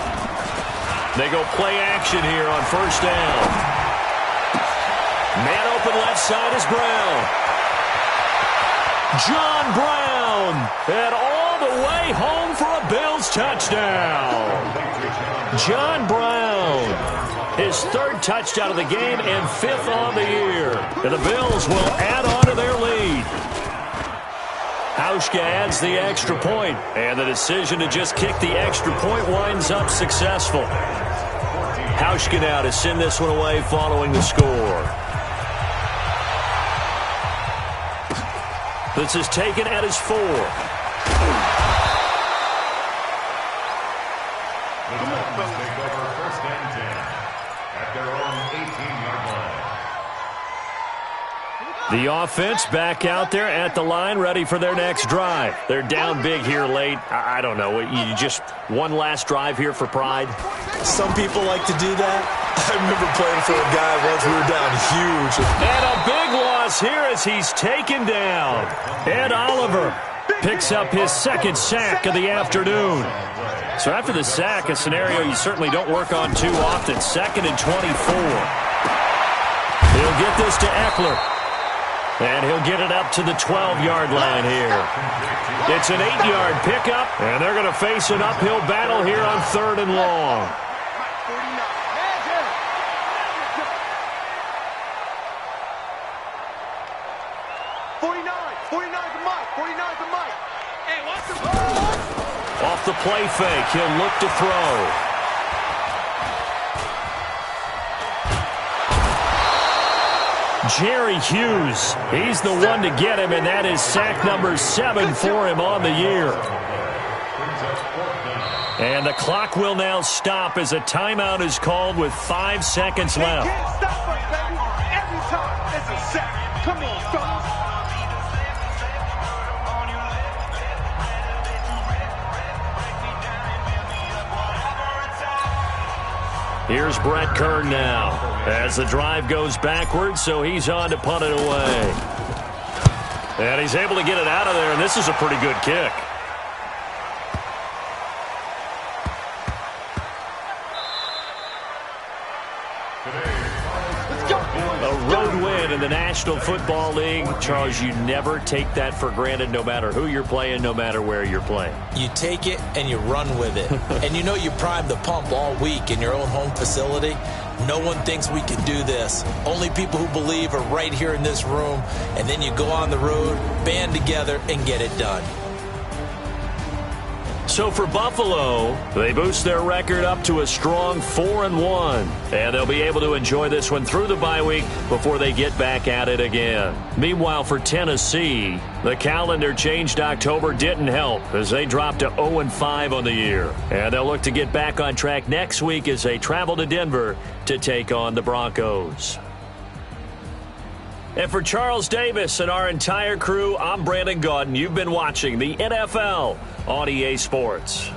They go play action here on 1st down. Man open left side is Brown. John Brown, and all the way home for a Bills touchdown. John Brown. His 3rd touchdown of the game and 5th on the year. And the Bills will add on to their lead. Hauschka adds the extra point, and the decision to just kick the extra point winds up successful. Hauschka now to send this one away following the score. This is taken at his 4. The offense back out there at the line, ready for their next drive. They're down big here late. I don't know. You just one last drive here for pride? Some people like to do that. I remember playing for a guy once we were down huge. And a big loss here as he's taken down. Ed Oliver picks up his 2nd sack of the afternoon. So after the sack, a scenario you certainly don't work on too often. 2nd and 24. He'll get this to Eckler. And he'll get it up to the 12-yard line here. It's an 8-yard pickup, and they're going to face an uphill battle here on 3rd and long. Off the play fake, he'll look to throw. Jerry Hughes, he's the one to get him, and that is sack number 7 for him on the year. And the clock will now stop as a timeout is called with 5 seconds left. Can't stop us, baby. Every time it's a sack. Come on, fellas. Here's Brett Kern now as the drive goes backwards, so he's on to punt it away. And he's able to get it out of there, and this is a pretty good kick. A road win in the National Football League. Charles, you never take that for granted no matter who you're playing, no matter where you're playing. You take it and you run with it. And you know you primed the pump all week in your own home facility. No one thinks we can do this. Only people who believe are right here in this room. And then you go on the road, band together, and get it done. So for Buffalo, they boost their record up to a strong 4-1. And they'll be able to enjoy this one through the bye week before they get back at it again. Meanwhile, for Tennessee, the calendar changed October didn't help as they dropped to 0-5 on the year. And they'll look to get back on track next week as they travel to Denver to take on the Broncos. And for Charles Davis and our entire crew, I'm Brandon Gaudin. You've been watching the NFL on EA Sports.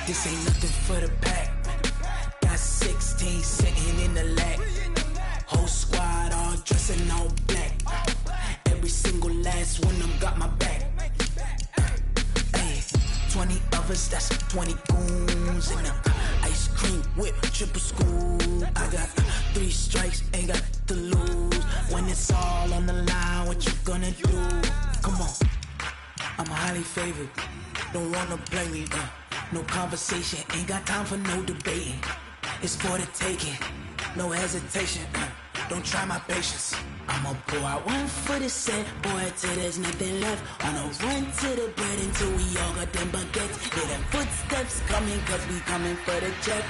This ain't nothing for the pack. Got 16 sitting in the lap. Whole squad all dressing all black. Every single last one of them got my back. Hey, 20 of us, that's 20 goons in the ice cream whip, triple school. I got 3 strikes, ain't got to lose. When it's all on the line, what you gonna do? Come on, I'm highly favored. Don't wanna play me, no conversation, ain't got time for no debating. It's for the taking, no hesitation. Don't try my patience. I'ma pull out one for the set, boy, till there's nothing left. On a run to the bread until we all got them baguettes. Hear them footsteps coming, cause we coming for the check.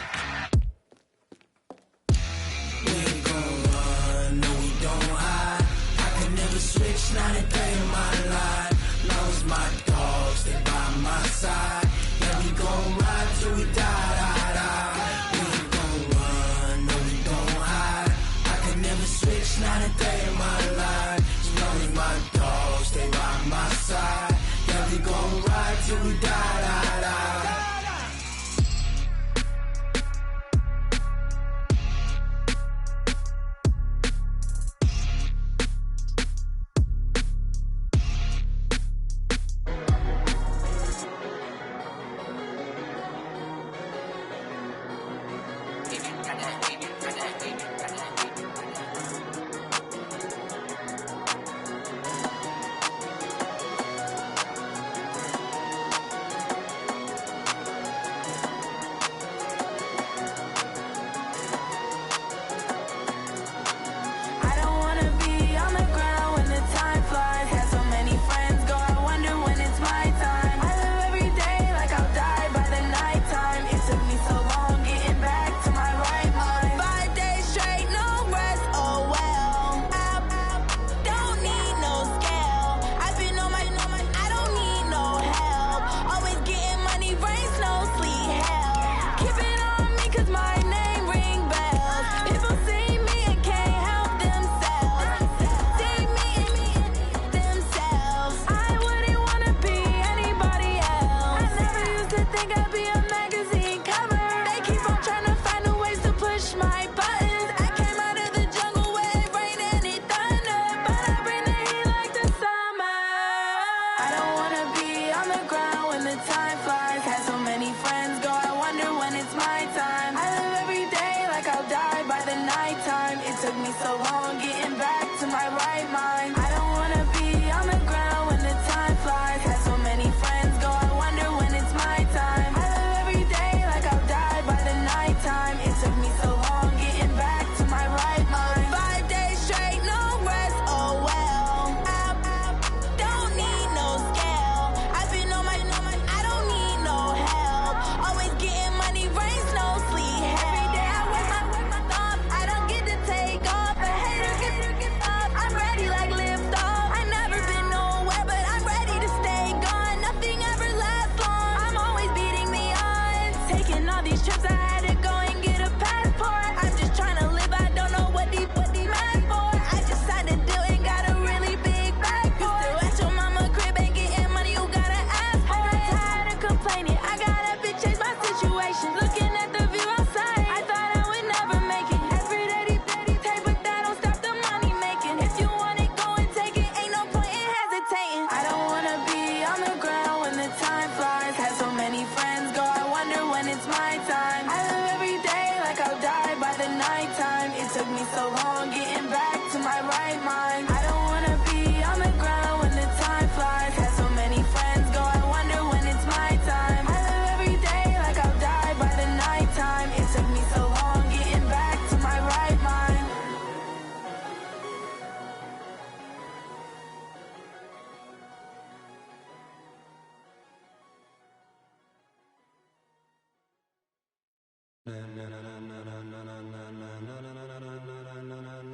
We ain't gon' run, no we don't hide. I can never switch, not a day in my life. Long as my dogs, they by my side. Yeah, we gon' ride till we die. We ain't gon' run, no we don't hide. I can never switch, not a day in my life. As long as my dogs, they by my side. Yeah, we gon' ride till we die.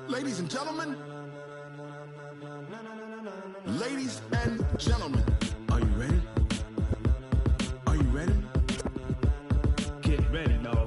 Ladies and gentlemen. Ladies and gentlemen. Are you ready? Are you ready? Get ready, no.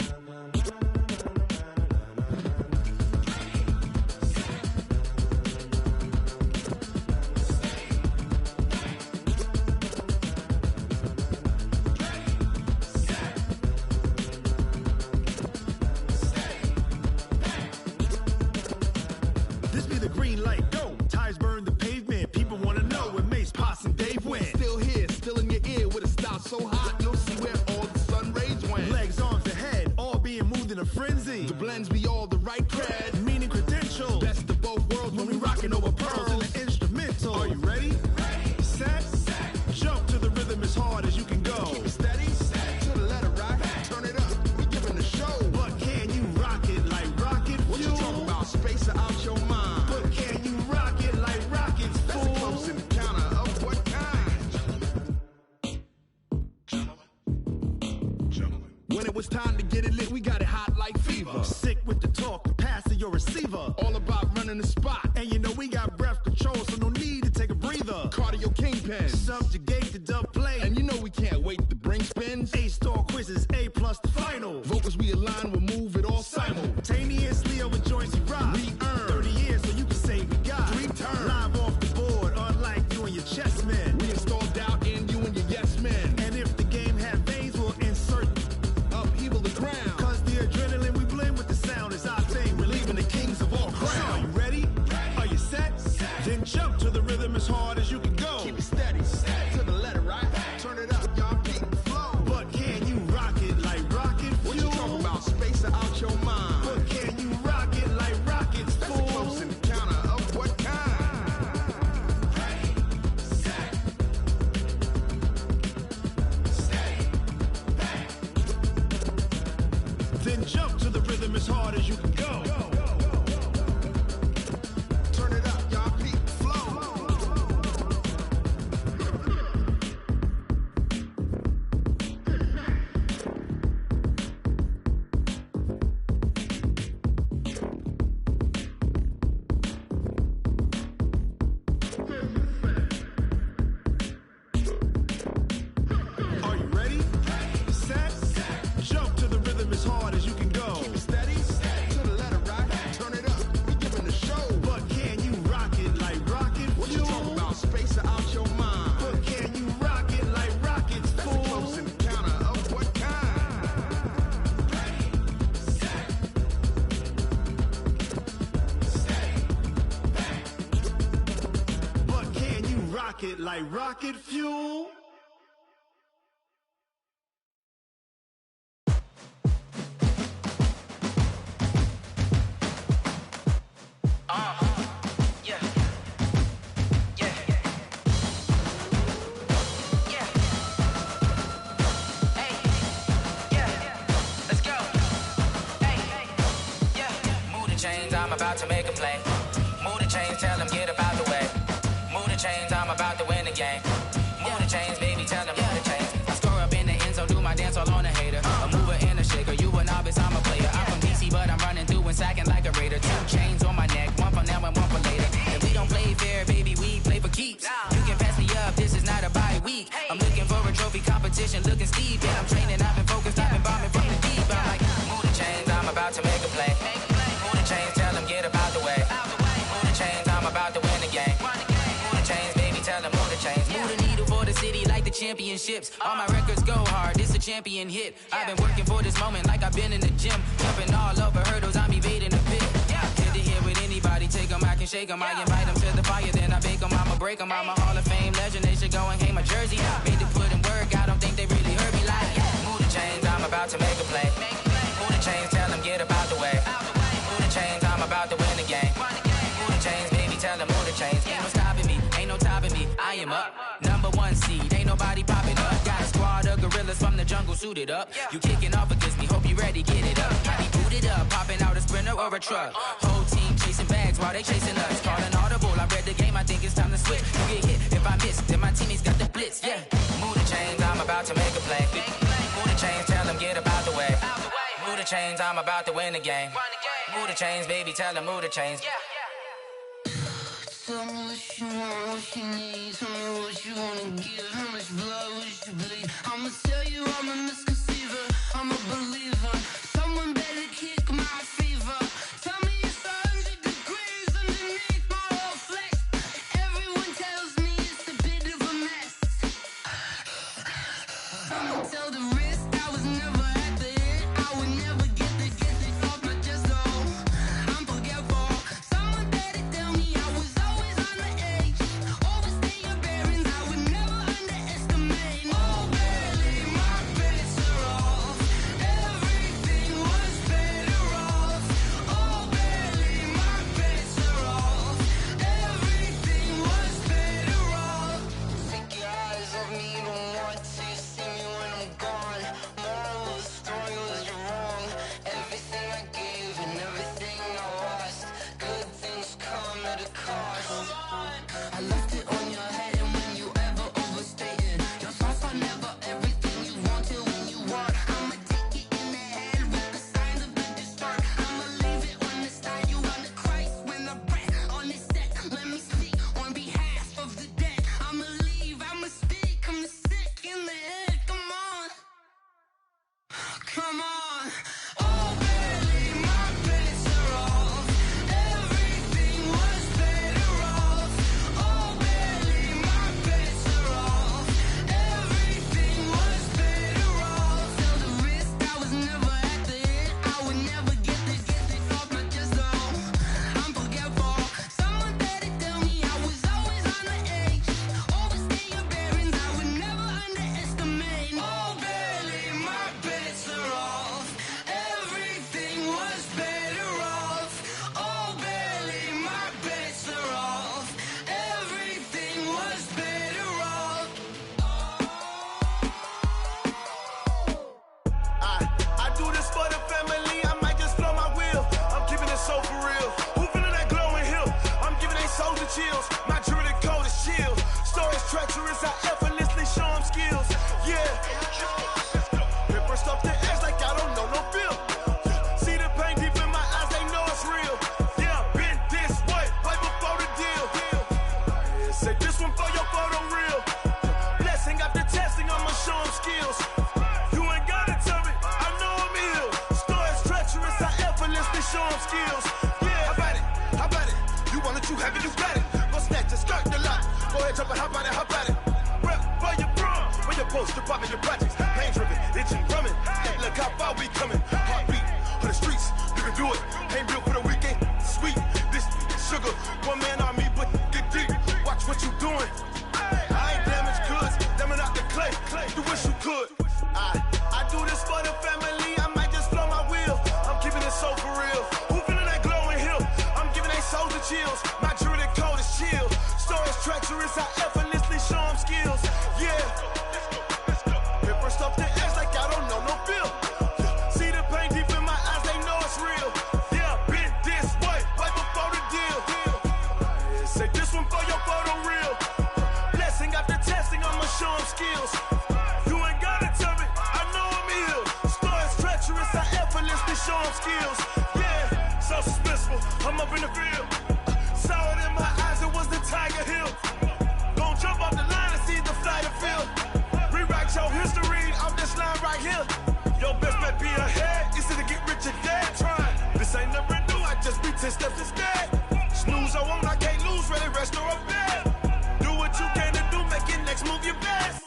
This be the green light, go. Tires burn the pavement. People wanna know where Mace, Potts, and Dave went. Still here, still in your ear with a style so hot, you'll see where all the sun rays went. Legs, arms, and head, all being moved in a frenzy. The blends be all the right cred, meaning credentials. Best of both worlds when we rockin' over pearls in the instrumental. Are you ready? Set. Jump to the rhythm as hard as you can go. Keep it steady, to the letter right. Turn it up, we giving the show. But can you rock it like rocket fuel? What you talking about? Space out your mind. But can you rock it like rockets, fool? That's a close encounter of what kind? Gentlemen. When it was time to get it lit, we got it hot like fever. Sick with the talk, the pass of your receiver. All about running the spot. And you know we got breath control, so no need to take a breather. Cardio kingpin, subjugate the dub play. And you know we can't wait to bring spins. A-star quizzes, A+ the final. Vocals we align, we'll move it all simultaneously over joints we rock. We earn 30 years, so you can say we got 3 turns. Live off the board, unlike you and your chess men. We install doubt in you and your yes men. And if the game had veins, we'll insert upheaval the ground. Cause the adrenaline we blend with the sound is our thing. We're leaving the kings of all crowns. Are you ready? Are you set? Then jump to the rhythm as hard as you can go. Keep it steady, to the letter right. Turn it up, y'all beat the flow. But can you rock it like rocket fuel? What you talking about? Space out your mind. But can you rock it like rockets, fool? That's a close encounter of what kind? Then jump to the rhythm as hard as you can go. Turn it up, y'all beat the flow. Are you ready? Set. Jump to the rhythm as hard as you can go. Keep it steady, to the letter right. Turn it up, we giving the show. But can you rock it like rocket fuel? What you talking about? Space out your mind. But can you rock it like rockets, fool? That's a close encounter of what kind? But can you rock it like rocket fuel? I'm about to make a play. Move the chains, tell them get about the way. Move the chains, I'm about to win the game. Move the chains, baby, tell them move the chains. I score up in the end zone, do my dance all on a hater. A mover and a shaker, you a novice, I'm a player. I'm from DC, but I'm running through and sacking like a raider. 2 chains on my neck, one for now and one for later. And we don't play fair, baby, we play for keeps. You can pass me up, this is not a bye week. I'm looking for a trophy competition, looking steep. Yeah, I'm training, I've been focused, I've been bombing from the deep. I'm like, move the chains, I'm about to make a play. Move the chains, tell them get about the way. Move the chains, I'm about to win the game. Move the chains, baby, tell them move the chains. Move the needle for the city like the championships. All my records go hard, this a champion hit. I've been working for this moment like I've been in the gym. Jumping all over hurdles, I'm evading the pit. Good to hear with anybody, take them, I can shake them. I invite them to the fire, then I bake them, I'ma break them. I'm a Hall of Fame legend, they should go and hang my jersey. Made to put in work, I don't think they really heard me like, move the chains, I'm about to make a play. Move the chains, tell them get about the way. Move the chains, I'm about to win the game. Move the chains, baby, tell them move the chains. Ain't no stopping me, ain't no topping me, I am up. #1 seed, ain't nobody popping up. Got a squad of gorillas from the jungle suited up. You kicking off against me, hope you ready, get it up. I be booted up, popping out a Sprinter or a truck. Whole team chasing bags while they chasing us. Calling audible, I read the game, I think it's time to switch. You get hit, if I miss, then my teammates got the blitz, yeah. Move the chains, I'm about to make a play. Move the chains, tell them get about the way. Move the chains, chains, I'm about to win the game. Move the chains, baby, tell them move the chains. Tell me what you want, what you need. Tell me what you wanna give. How much blood would you bleed? I'ma tell you I'm a misconceiver. I'm a believer. Someone better kick my fever. Tell me it's 100 degrees underneath my whole flesh. Everyone tells me it's a bit of a mess. I'ma tell the risk I was never at the end. I would never get this off my chest though. I'm forgetful. Someone better tell me I was always on the edge. Overstay your bearings, I would never underestimate. Oh, barely my bets are off. Everything was better off. Oh, barely my bets are off. Everything was better off. Take your eyes off me, don't want to see me when I'm gone. Moral of the story was you're wrong. Everything I gave and everything I lost. Good things come at a cost. I left it on your head, and when you ever overstay it, your thoughts are never everything you want till when you want. I'ma take it in the head with the signs of the distort. I'ma leave it on the side. You on the Christ when the breath on this set. Let me speak on behalf of the dead. I'ma leave, I'ma speak. I'm sick in the head. Come on, come on. Oh, barely my bets are off. Everything was better off. Oh, barely my bets are off. Everything was better off. Tell the risk I was never at the end. I would never get this off my chest though. I'm forgetful. Someone better tell me I was always on the edge. Overstay your bearings, I would never underestimate. Oh, barely my bets are off. Everything was better off. Oh, barely my bets are off. Everything was better off. I do this for the family, I might just blow my wheel. I'm keeping it so for real. Who feeling that glowing hill? I'm giving they souls the chills. My druidic code is chill. Stories treacherous, I effortlessly show them skills. Yeah. Paper stuff the edge like I don't know no feel. See the pain deep in my eyes, they know it's real. Yeah, been this way, way before the deal. Say this one for your photo real. Blessing after testing, I'ma show them skills. You ain't gotta tell me, I know I'm ill. Stories treacherous, I effortlessly show them skills. Yeah, how about it? You want it, you have it, you got it. Go snatch a skirt the lot. Go ahead, jump it, how about it? Rep for your bro, when you're post, popping your projects. Pain driven, itching, drumming. Hey, look how far we coming. Heartbeat on the streets, you can do it. Ain't built for the weekend, sweet. This sugar, one man army, but get deep. Watch what you doing. I ain't damaged goods, damn out the clay. You wish you could. I do this for the family, I might just blow my wheel. I'm keeping it so for real. Who feeling that glowing hill? I'm giving they souls the chills. My druidic code is chill. Stories treacherous, I effortlessly show them skills. Yeah. Paper stuff the edge like I don't know no feel. See the pain deep in my eyes, they know it's real. Yeah, been this way, way before the deal. Say this one for your photo real. Blessing after testing, I'ma show them skills. You ain't gotta tell me, I know I'm ill. Stories treacherous, I effortlessly show them skills. Yeah, so suspenseful, I'm up in the field. Saw it in my eyes, it was the Tiger Hill. Gon' jump off the line and see the flight of field. Rewrite your history, I'm this line right here. Your best bet be ahead, easy to get rich or dead. Try, this ain't never new, I just be 10 steps instead. Snooze I won't, I can't lose, ready, rest or a bed. Do what you can to do, make it next move your best.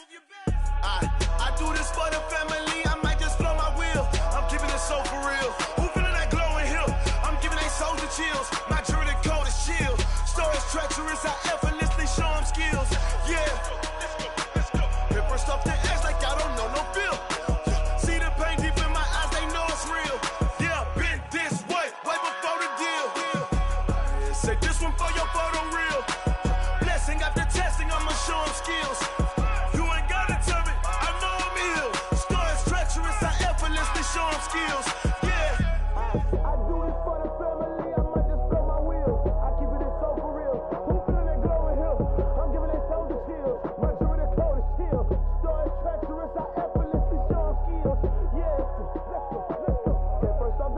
I do this for the family, I might just blow my wheel. I'm keeping it so for real. Who feeling that glowing hill? I'm giving they souls the chills. My druidic code is chill. Stories treacherous, I effortlessly show them skills. Yeah. Paper stuff the edge like I don't know no feel. See the pain deep in my eyes, they know it's real. Yeah, been this way, way before the deal. Say this one for your photo real. Blessing after testing, I'ma show them skills. You ain't gotta tell me, I know I'm ill. Stories treacherous, I effortlessly show them skills. Yeah. I do this for the family, I might just blow my wheel. I keep it so for real. Who feeling that glowing hill? I'm giving they souls the chills. My druidic code is chill. Stories treacherous, I effortlessly show them skills. Yeah, let's go. Paper stuff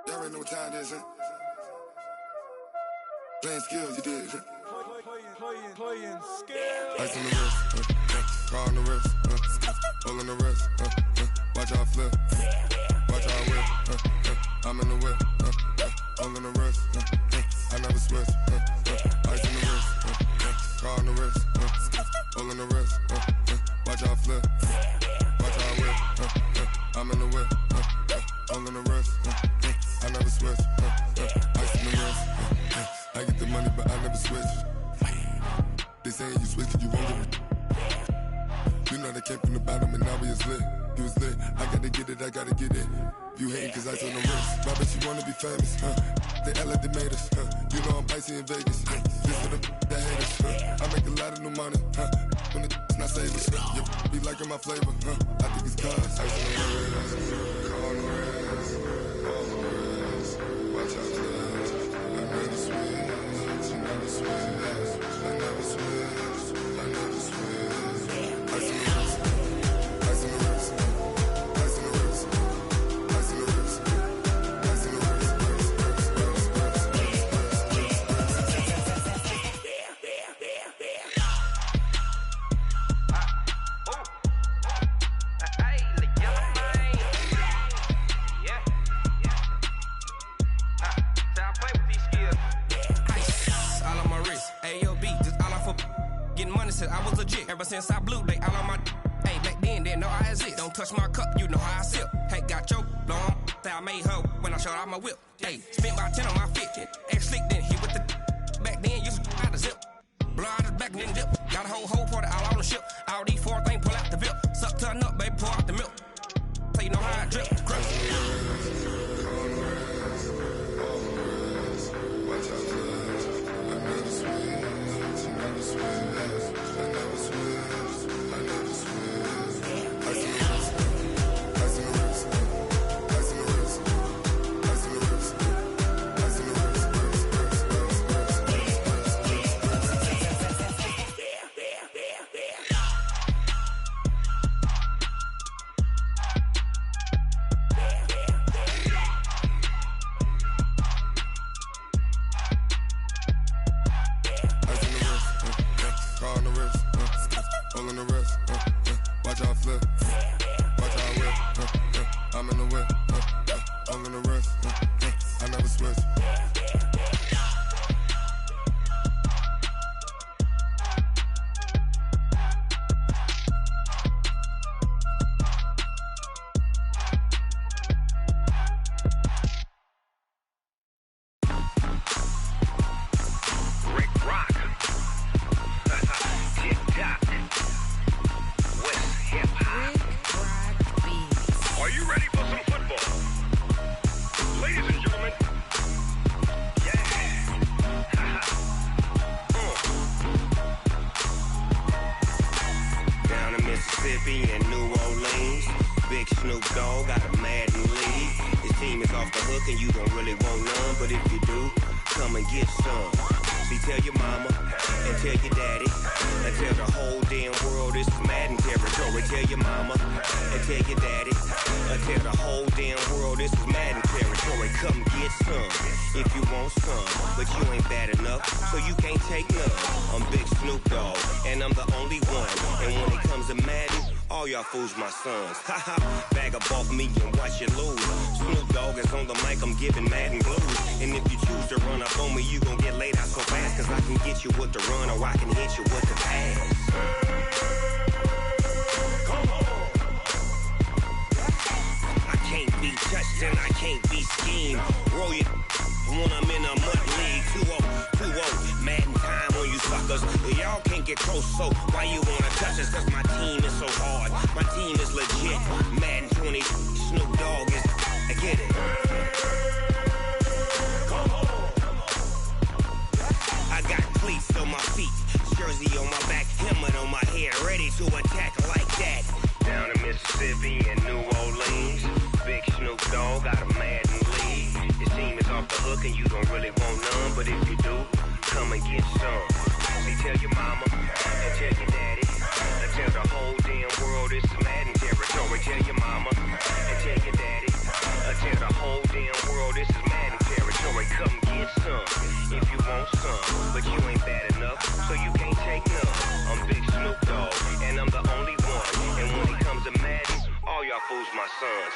Y'all already know what time it is, huh? Playing skills, you did. Playing skills. Ice on the wrist, car on the wrist, hole in the wrist, watch how I flip, watch how I whip, I'm in the whip, hole in the wrist, I never switch, ice on the wrist, car on the wrist, hole in the wrist, watch how I flip, watch how I whip, I'm in the whip, hole in the wrist, I never switch, ice on the wrist, I get the money but I never switch. They saying you switch 'cause you won't get it. You know they came from the bottom and now we is lit. You was lit, I gotta get it, I gotta get it. You hating 'cause ice on the wrist. My bitch, you wanna be famous, They act like they made us, You know I'm icy in Vegas, This for the that hate us, I make a lot of new money, When the not savers, be liking my flavor, I think it's cause ice on the wrist, car on the wrist, all the wrist. Watch out, cuz I never switch, I never switch. I never switch, I never switch. Ice on the wrist, ice on the wrist, ice on the wrist, ice on the wrist, ice on the wrist, I was legit ever since I blew they all on my hey back then didn't know I exist. Don't touch my cup, you know how I sip. Hey, got your long that I made her when I showed out my whip. Hey, spent about 10 on my fit. Ex slick then hit with the back then used to out the zip. Blow out his back and then dip. Got a whole party all on the ship. All these four things pull out the VIP. Suck turn up, baby, pour out the milk. So you know how I drip. Crush. Watch out, cuz I never switch, I never switch. I never switch, I never switch. Ice on the wrist, ice on the wrist, ice on the wrist, ice on the wrist, ice on the wrist, car on the wrist, hole in the wrist, watch how I flip, watch how I whip, I'm in the whip, hole in the wrist, I never switch. Fools my sons. Haha, bag up off me and watch you lose. Snoop Dogg is on the mic, I'm giving Madden blues. And if you choose to run up on me, you gon' get laid out so fast. Cause I can get you with the run or I can hit you with the pass. Come on. I can't be touched and I can't be schemed. Roll you when I'm in a mud league. 2-0, Madden time on you suckers. Y'all can't get close, so why you wanna touch us? Cause my team is so hard. My team is legit. Madden 20, Snoop Dogg is. I get it. Come on. I got cleats on my feet, jersey on my back, helmet on my head, ready to attack like that. Down in Mississippi and New Orleans, Big Snoop Dogg got a Madden league. Your team is off the hook and you don't really want none, but if you do, come and get some. pussy, tell your mama, and tell your daddy. And tell the whole damn world it's Madden territory. Tell your mama, and tell your daddy. And tell the whole damn world this is Madden territory. Come get some, if you want some. But you ain't bad enough, so you can't take none. I'm Big Snoop Dogg, and I'm the only one. And when it comes to Madden, all y'all fools my sons.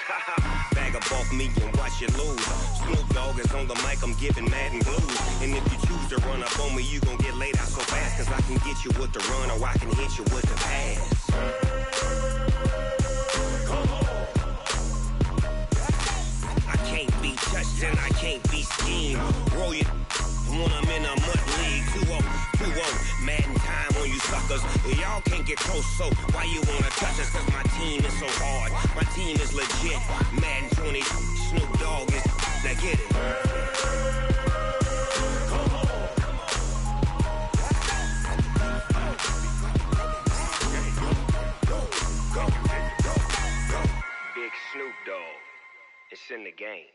Bag up off me and watch you lose. Snoop Dogg is on the mic, I'm giving Madden blues. And if you choose to run up on me, you gon' get laid out so fast. Cause I can get you with the run or I can hit you with the pass. I can't be touched and I can't be schemed. Roll you when I'm in a mud league. 2-0, Madden time on you suckers. Y'all can't get close, so why you wanna touch us? Cause my team is so hard, my team is legit. Madden 20, Snoop Dogg is, now get it. Big Snoop Dogg, it's in the game.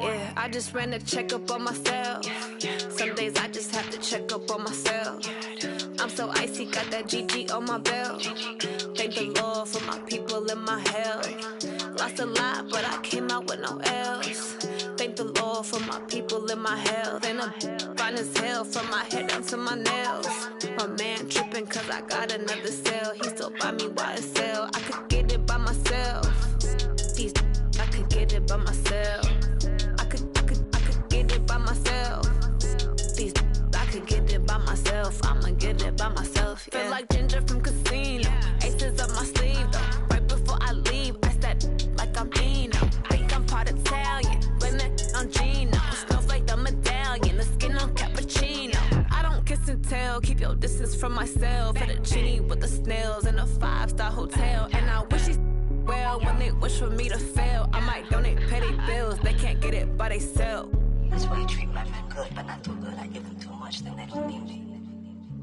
Yeah, I just ran a checkup on myself. Some days I just have to check up on myself. I'm so icy, got that GG on my belt. Thank the Lord for my people in my health. Lost a lot, but I came out with no L's. Thank the Lord for my people in my health. And I'm fine as hell from my head down to my nails. My man tripping cause I got another cell. He still buy me YSL. I could get it by myself. These I could get it by myself. I could get it by myself. These I could get it by myself. I'ma get it by myself. Yeah. Feel like Ginger from Casino. Aces up my sleeve though. Right before I leave, I said like I'm Dino. Think I'm part Italian. Blame it on Gino. Smells like the medallion. The skin on cappuccino. I don't kiss and tell. Keep your distance from myself. Fettuccine with the snails in a 5-star hotel. And I wish he's well when they wish for me to fail. I might donate petty bills. They can't get it by themselves. That's why you treat my men good, but not too good. I give them too much, then they don't need me.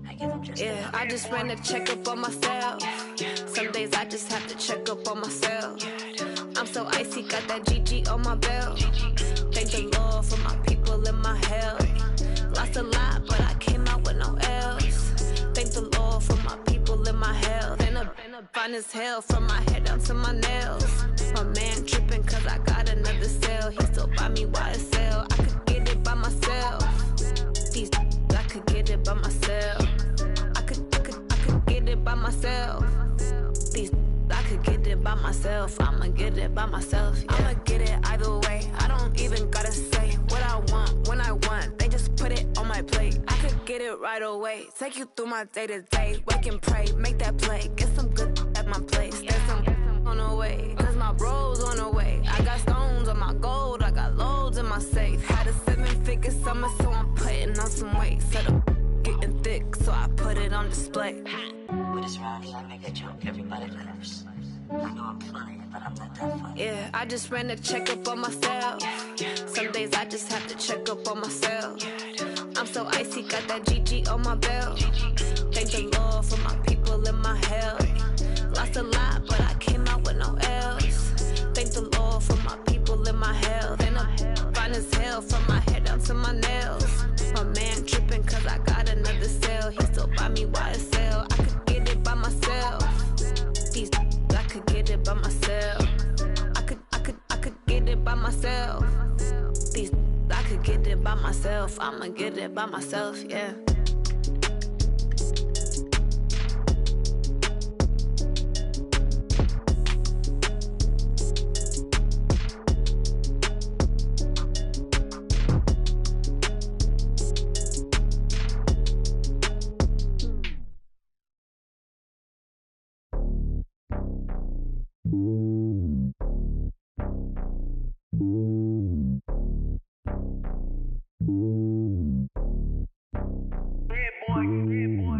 I give them just yeah, I just ran a checkup on myself. Some days I just have to check up on myself. I'm so icy, got that GG on my belt. Thank the Lord for my people in my health. Lost a lot, but I came out with no L's. Thank the Lord for my people in my health. And I'm fine as hell from my head down to my nails. My man tripping cause I got another cell. He still buy me YSL. I could get it by myself. These I could get it by myself. I could get it by myself. These I could get it by myself. I'ma get it by myself. Yeah. I'ma get it either way. I don't even gotta say what I want when I want. They just put it on my plate. I could get it right away. Take you through my day to day. Wake and pray, make that play. Get some good at my place. There's some on the way. Cause my bro's on the way. I got stones on my gold. I got loads in my safe. Had a 7-figure summer, so I'm putting on some weight. Set up getting thick, so I put it on display. With this round here, I make a joke. Everybody laughs. I know I'm funny, but I'm not that funny. Yeah, I just ran a checkup on myself. Some days I just have to check up on myself. I'm so icy, got that GG on my belt. Thank the Lord for my people in my health. Lost a lot, but I came out with no L's. Thank the Lord for my people in my health. And I'm fine as hell from my head down to my nails. My man tripping cause I got another cell. He still buy me YSL. I could get it by myself. These I could get it by myself. I could get it by myself. These I could get it by myself. I'ma get it by myself, yeah.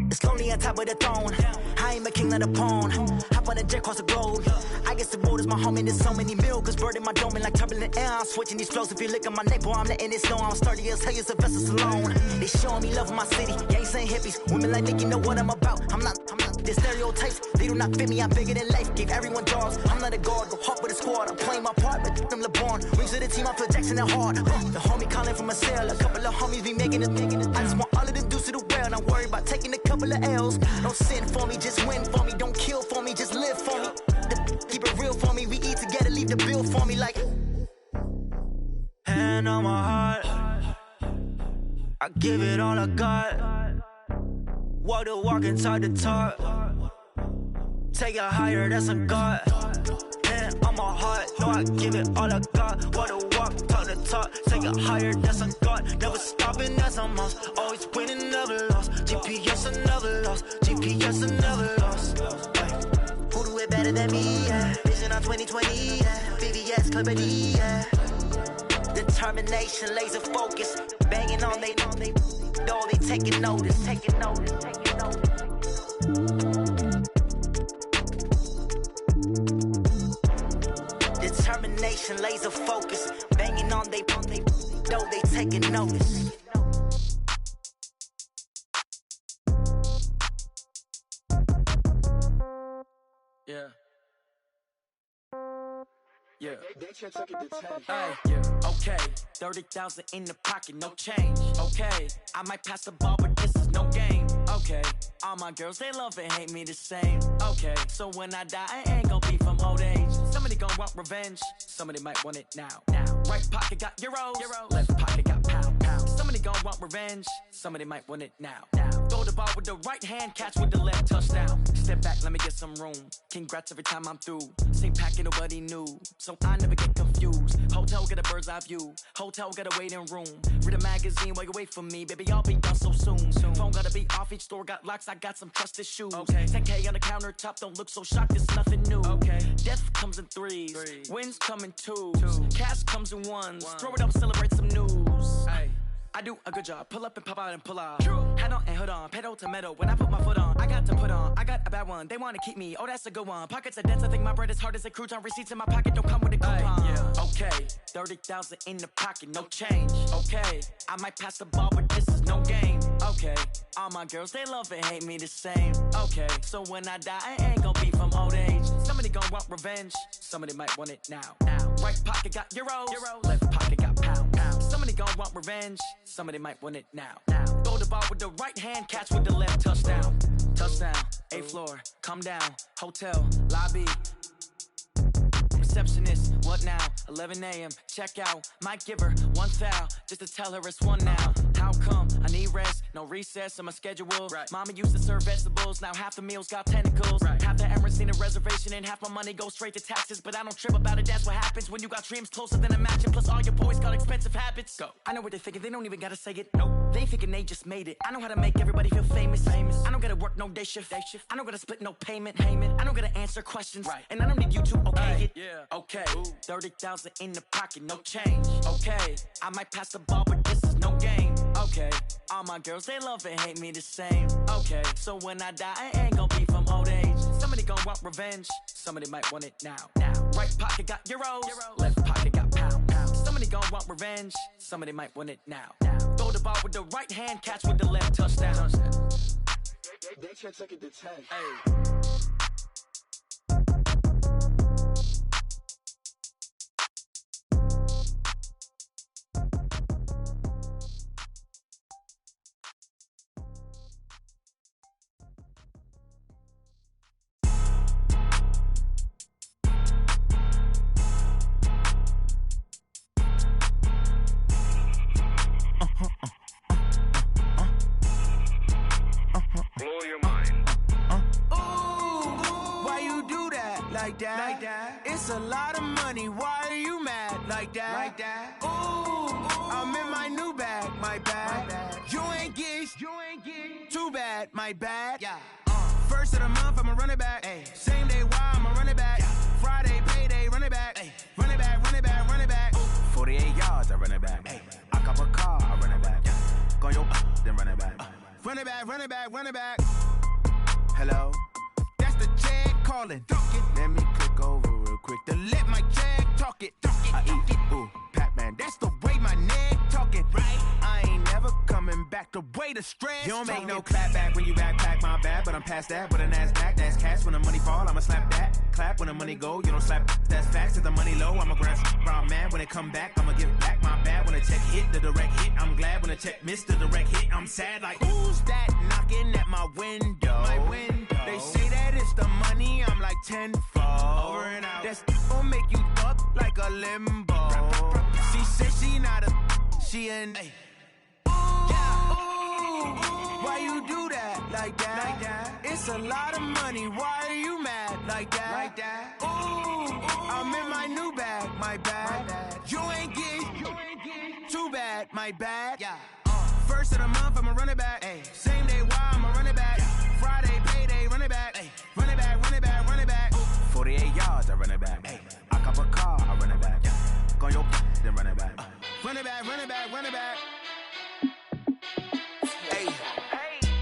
It's lonely on top of the throne. I ain't a king of the pawn. Hop on a jet across the globe. I guess the road is my home and there's so many milkers bird in my dome and like turbulent air. I'm switching these flows. If you look at my neck, boy, I'm letting it snow. I'm sturdy as hell, as a vessel alone. They showing me love in my city. Gangs and hippies. Women like Nick, you know what I'm about. I'm not The stereotypes, they do not fit me. I'm bigger than life. Gave everyone jobs. I'm not a guard. Go hard with a squad. I'm playing my part, but I'm LeBron. Rings of the team, I feel Jackson and hard. The homie calling from a cell. A couple of homies be making it. I just want all of them dudes to do well. Not worry about taking a couple of L's. Don't sin for me, just win for me. Don't kill for me, just live for me. Keep it real for me. We eat together, leave the bill for me like. Hand on my heart, I give it all I got. Walk the walk and talk the talk. Take it higher, that's a God. Hand on my heart, no, I give it all I got. Walk the walk, talk the talk. Take it higher, that's a God. Never stopping, that's a must. Always winning, never lost. GPS, I never lost. GPS, I never lost. Who do it better than me? Yeah. Vision on 2020, yeah. VVS, Clarity, yeah. Determination, laser focus, banging on they taking notice. Determination, laser focus, banging on they taking notice. Yeah. Yeah. Yeah. Okay. 30,000 in the pocket, no change. Okay. I might pass the ball, but this is no game. Okay. All my girls, they love and hate me the same. Okay. So when I die, I ain't gon' be from old age. Somebody gon' want revenge. Somebody might want it now. Right pocket got euros. Left pocket got pound. Somebody gon' want revenge. Somebody might want it now. Throw the ball with the right hand, catch with the left, touchdown. Step back, let me get some room. Congrats every time I'm through. Same packet, nobody knew. So I never get confused. Hotel get a bird's eye view. Hotel got a waiting room. Read a magazine while you wait for me. Baby, I'll be done so soon. Phone gotta be off, each store got locks. I got some trusted shoes. Okay. 10K on the countertop, don't look so shocked, it's nothing new. Okay. Death comes in threes. Wins come in twos. Cash comes in ones. Throw it up, celebrate some news. Ay. I do a good job. Pull up and pop out and pull out. Head on and hood on. Pedal to metal. When I put my foot on, I got to put on. I got a bad one. They want to keep me. Oh, that's a good one. Pockets are dense. I think my bread is hard as a crouton. Receipts in my pocket don't come with a coupon. Yeah. Okay. 30,000 in the pocket. No change. Okay. I might pass the ball, but this is no game. Okay. All my girls, they love and hate me the same. Okay. So when I die, I ain't gon' be from old age. Somebody gon' want revenge. Somebody might want it now. Right pocket got euros. Left pocket got pound. Somebody gon' want revenge. Somebody might want it now. Throw the ball with the right hand, catch with the left, touchdown. Touchdown, 8th floor, come down, hotel, lobby. Receptionist, what now? 11 a.m., check out. Might give her one foul, just to tell her it's one now. How come? I need rest, no recess on my schedule. Right. Mama used to serve vegetables, now half the meals got tentacles. Right. Half the Emirates need a reservation and half my money goes straight to taxes. But I don't trip about it, that's what happens when you got dreams closer than a match. Plus all your boys got expensive habits. Go. I know what they're thinking, they don't even gotta say it. Nope. They thinking they just made it. I know how to make everybody feel famous. I don't gotta work no day shift. I don't gotta split no payment. I don't gotta answer questions. Right. And I don't need you to okay it. Yeah. Okay. 30,000 in the pocket, no change. Okay. I might pass the ball, but this is no game. Okay. All my girls, they love and hate me the same. Okay. So when I die, I ain't gon' be from old age. Somebody gon' want revenge. Somebody might want it now. Right pocket got euros. Left pocket got pound. Somebody gon' want revenge. Somebody might want it now. Throw the ball with the right hand, catch with the left, touchdown. They can't take it to 10. Hey. Like that. It's a lot of money. Why are you mad like that? Ooh, I'm in my new bag, my bad. You ain't get too bad, my bad. Yeah. First of the month, I'ma run it back. Ay. Same day, why I'ma run it back. Friday, payday, run it back. Ay. Run it back, run it back, run it back. 48 yards, I run it back. Ay. I cop a car, I run it back. Go your then run it back. Run it back, run it back, run it back. Hello? That's the jag calling. Let me click over real quick to let my jag talk it. I eat, ooh, Pac-Man. That's the way my neck talking. Right? I ain't never coming back the way way to stress. You don't make no clap back when you backpack, my bad, but I'm past that. With a NASDAQ, that's cash. When the money fall, I'ma slap that. Clap when the money go, you don't slap. That's facts. If the money low, I'ma grab brown man. When it come back, I'ma give back, my bad. When the check hit, the direct hit, I'm glad. When the check missed the direct hit, I'm sad. Like, who's that knocking at my window? They say that it's the money, I'm like tenfold. Over and out. That's gon' make you up like a limbo. She said she not a, she an. Why you do that like that? It's a lot of money. Why are you mad like that? Ooh, I'm in my new bag, my bad. You ain't get too bad, my bad. First of the month, I'ma run it back. Same day, why I'ma run it back. Friday, payday, run it back. Run it back, run it back, run it back. 48 yards, I run it back. I cop a car, I run it back. Go on your then run it back. Run it back, run it back, run it back.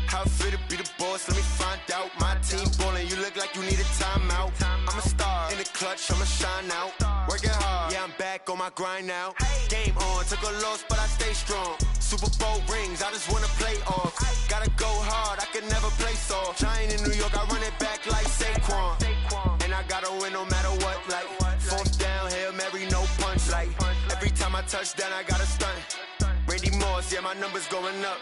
How I feel to be the boss, let me find out. My team ballin', you look like you need a timeout. I'm a star, in the clutch, I'ma shine out. Working hard, yeah, I'm back on my grind now. Game on, took a loss, but I stay strong. Super Bowl rings, I just wanna play off. Gotta go hard, I can never play soft. Giant in New York, I run it back like Saquon. And I gotta win no matter what, like fourth down, Hail Mary, no punch. Like every time I touch down, I gotta stunt. Randy Moss, yeah, my numbers going up.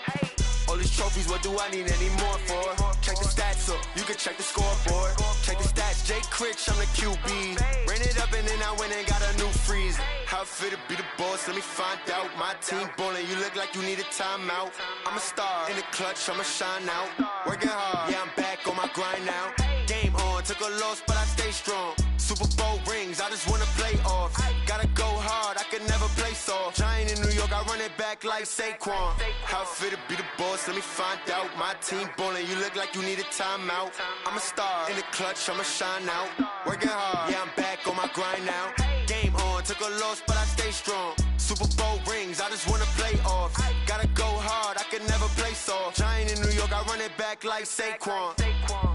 All these trophies, what do I need any more for? Check the stats up, you can check the scoreboard. Check the stats, Jay Critch, I'm the QB. Ran it up and then I went and got a new freeze. How I feel to be the boss, let me find out. My team ballin', you look like you need a timeout. I'm a star, in the clutch, I'ma shine out. Working hard, yeah, I'm back on my grind now. Game on, took a loss, but I stay strong. Super Bowl rings, I just wanna play off. Gotta go hard, I can never play soft. Giant in New York, I run it back like Saquon. How I feel to be the boss, let me find out. My team ballin', you look like you need a timeout. I'm a star, in the clutch, I'ma shine out. Working hard, yeah, I'm back on my grind now. Game on, took a loss, but I stay strong. Super Bowl rings, I just wanna play off. Gotta go hard, I can never play soft. Giant in New York, I run it back like Saquon.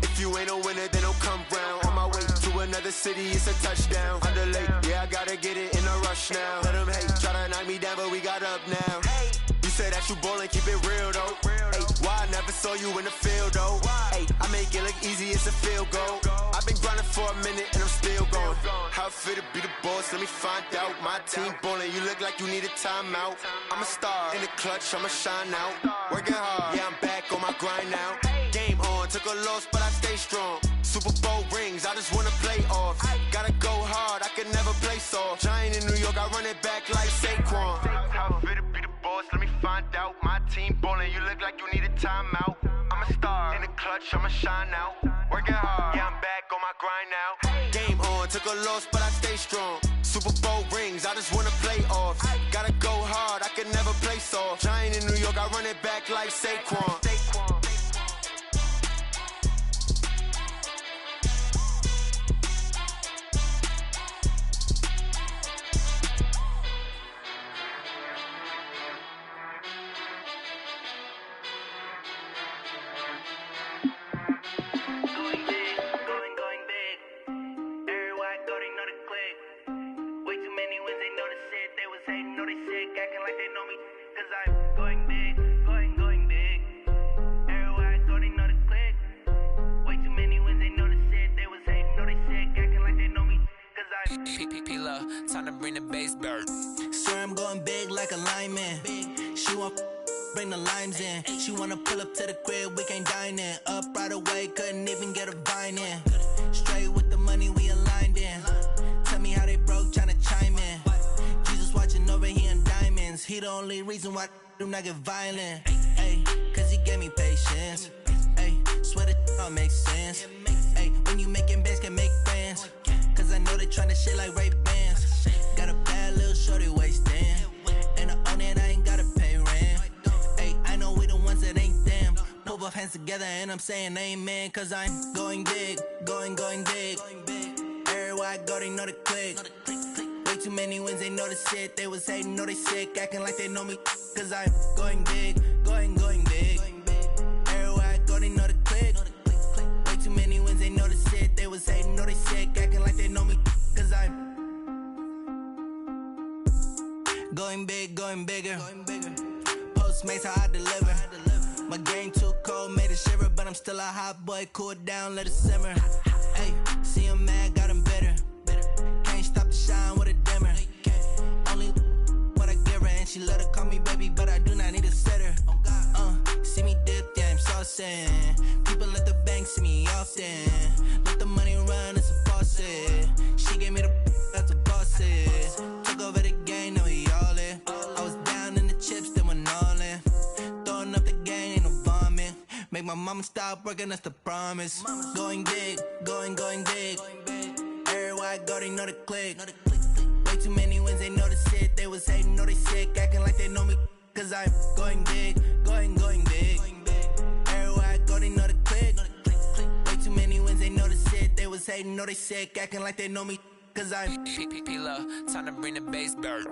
If you ain't a winner, then don't come round. On my way to another city, it's a touchdown. Underlay, yeah, I gotta get it in a rush now. Let them hate, try to knock me down, but we got up now. You say that you ballin', keep it real though. Hey, why I never saw you in the field though? Hey, I make it look easy, it's a field goal. I've been grinding for a minute and I'm still going. How I feel to be the boss, let me find out. My team ballin', you look like you need a timeout. I'm a star, in the clutch, I'ma shine out. Working hard, yeah, I'm back on my grind now. Game on, took a loss, but I stay strong. Super Bowl rings, I just wanna play off. Gotta go hard, I can never play soft. Giant in New York, I run it back like Saquon. How I feel to be the boss, let me find out. My team ballin', you look like you need a timeout. I'm a star, in the clutch, I'ma shine out. Working hard, yeah, I'm back on my grind now. Game on, took a loss, but I stay strong. Super Bowl rings, I just wanna play off. Gotta go hard, I can never play soft. Giant in New York, I run it back like Saquon. Time to bring the bass bird. Swear I'm going big like a lineman. She want bring the limes in. She wanna pull up to the crib, we can't dine in. Up right away, couldn't even get a vine in. Straight with the money, we aligned in. Tell me how they broke, tryna chime in. Jesus watching over here in diamonds. He the only reason why do not get violent. Ay, cause he gave me patience. Ay, swear that all makes sense. Ay, when you making bands, can make friends. Cause I know they tryna shit like Ray-Bans. Got a bad little shorty wasting. And I own it, I ain't gotta pay rent. Ay, I know we the ones that ain't them. Pull both hands together and I'm saying amen. Cause I'm going big, going big. Everywhere I go, they know the click. Way too many wins, they know the shit. They was hating, know they sick, acting like they know me. Cause I'm going big, going big. Everywhere I go, they know the click. Way too many wins, they know the shit. They was hating, know they sick, acting like they know me. Cause I'm going big, going bigger. Postmates how I deliver. My game too cold, made it shiver, but I'm still a hot boy. Cool it down, let it simmer. Hey, see him mad, got him bitter. Can't stop the shine with a dimmer. Only what I give her, and she let her call me baby, but I do not need a sitter. See me dip, yeah, I'm saucing. People at the bank see me often. Let the money run, it's a faucet. She gave me the that's a bosses. Took over the game, now we all in. I was down in the chips, then went all in. Throwing up the game, ain't no vomit. Make my mama stop working, that's the promise. Going big, going big. Everywhere I go, they know the click. Way too many wins, they know the shit. They was hating, know they sick, acting like they know me. Cause I'm going big, going big. Everywhere I go, they know the click. Way too many wins, they know the shit. They was hating, know they sick, acting like they know me. Cause I'm P-P-P-Love, time to bring the bass back.